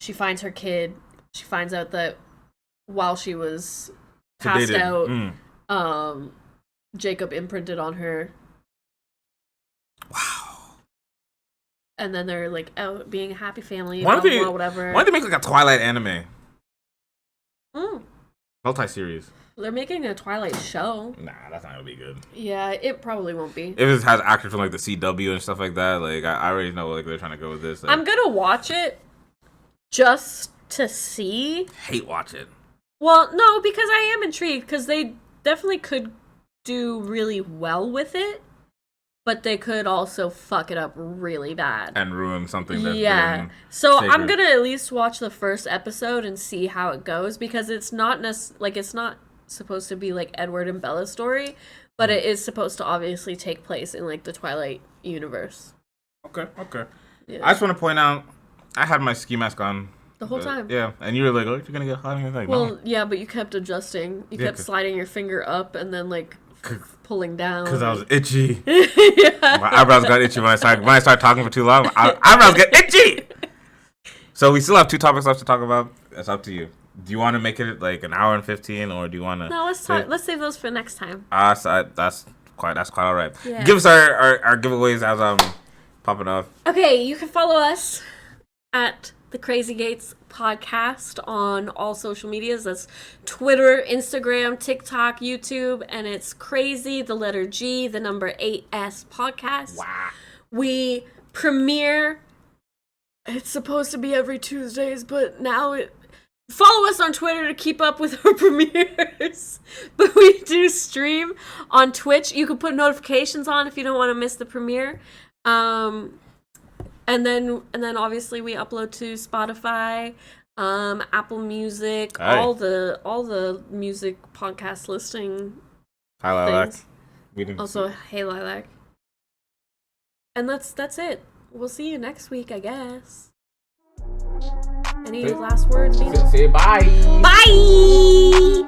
She finds her kid. She finds out that while she was passed out, Jacob imprinted on her. Wow. And then they're like out being a happy family, Why whatever. don't they make like a Twilight anime? Mm. Multi-series. They're making a Twilight show. Nah, that's not gonna be good. Yeah, it probably won't be. If it has actors from like the CW and stuff like that, like I already know like they're trying to go with this. Like, I'm gonna watch it just to see. Hate watch it. Well, no, because I am intrigued, because they definitely could do really well with it. But they could also fuck it up really bad. And ruin something that's yeah. So sacred. I'm gonna at least watch the first episode and see how it goes, because it's not it's not supposed to be like Edward and Bella's story, but it is supposed to obviously take place in like the Twilight universe. Okay. Yeah. I just want to point out, I had my ski mask on. The whole time. Yeah, and you were like, "Oh, you're gonna get hot." And like, well, no. Yeah, but you kept adjusting. You kept sliding your finger up and then like pulling down. Because I was itchy. Yeah. My eyebrows got itchy when I started talking for too long. My eyebrows get itchy. So we still have 2 topics left to talk about. It's up to you. Do you want to make it like an hour and 15, or do you want to? No, let's talk. Let's save those for next time. That's quite all right. Yeah. Give us our giveaways as popping off. Okay, you can follow us at the Crazy Gates podcast on all social medias. That's Twitter, Instagram, TikTok, YouTube, and it's Crazy, the letter G, the number 8S podcast. Wow. We premiere. It's supposed to be every Tuesdays, but now follow us on Twitter to keep up with our premieres. But we do stream on Twitch. You can put notifications on if you don't want to miss the premiere. And then obviously we upload to Spotify, Apple Music, Hey. all the music podcast listing. Hi, Lilac. Things. Also, hey Lilac. And that's it. We'll see you next week, I guess. Any last words? Say bye. Bye.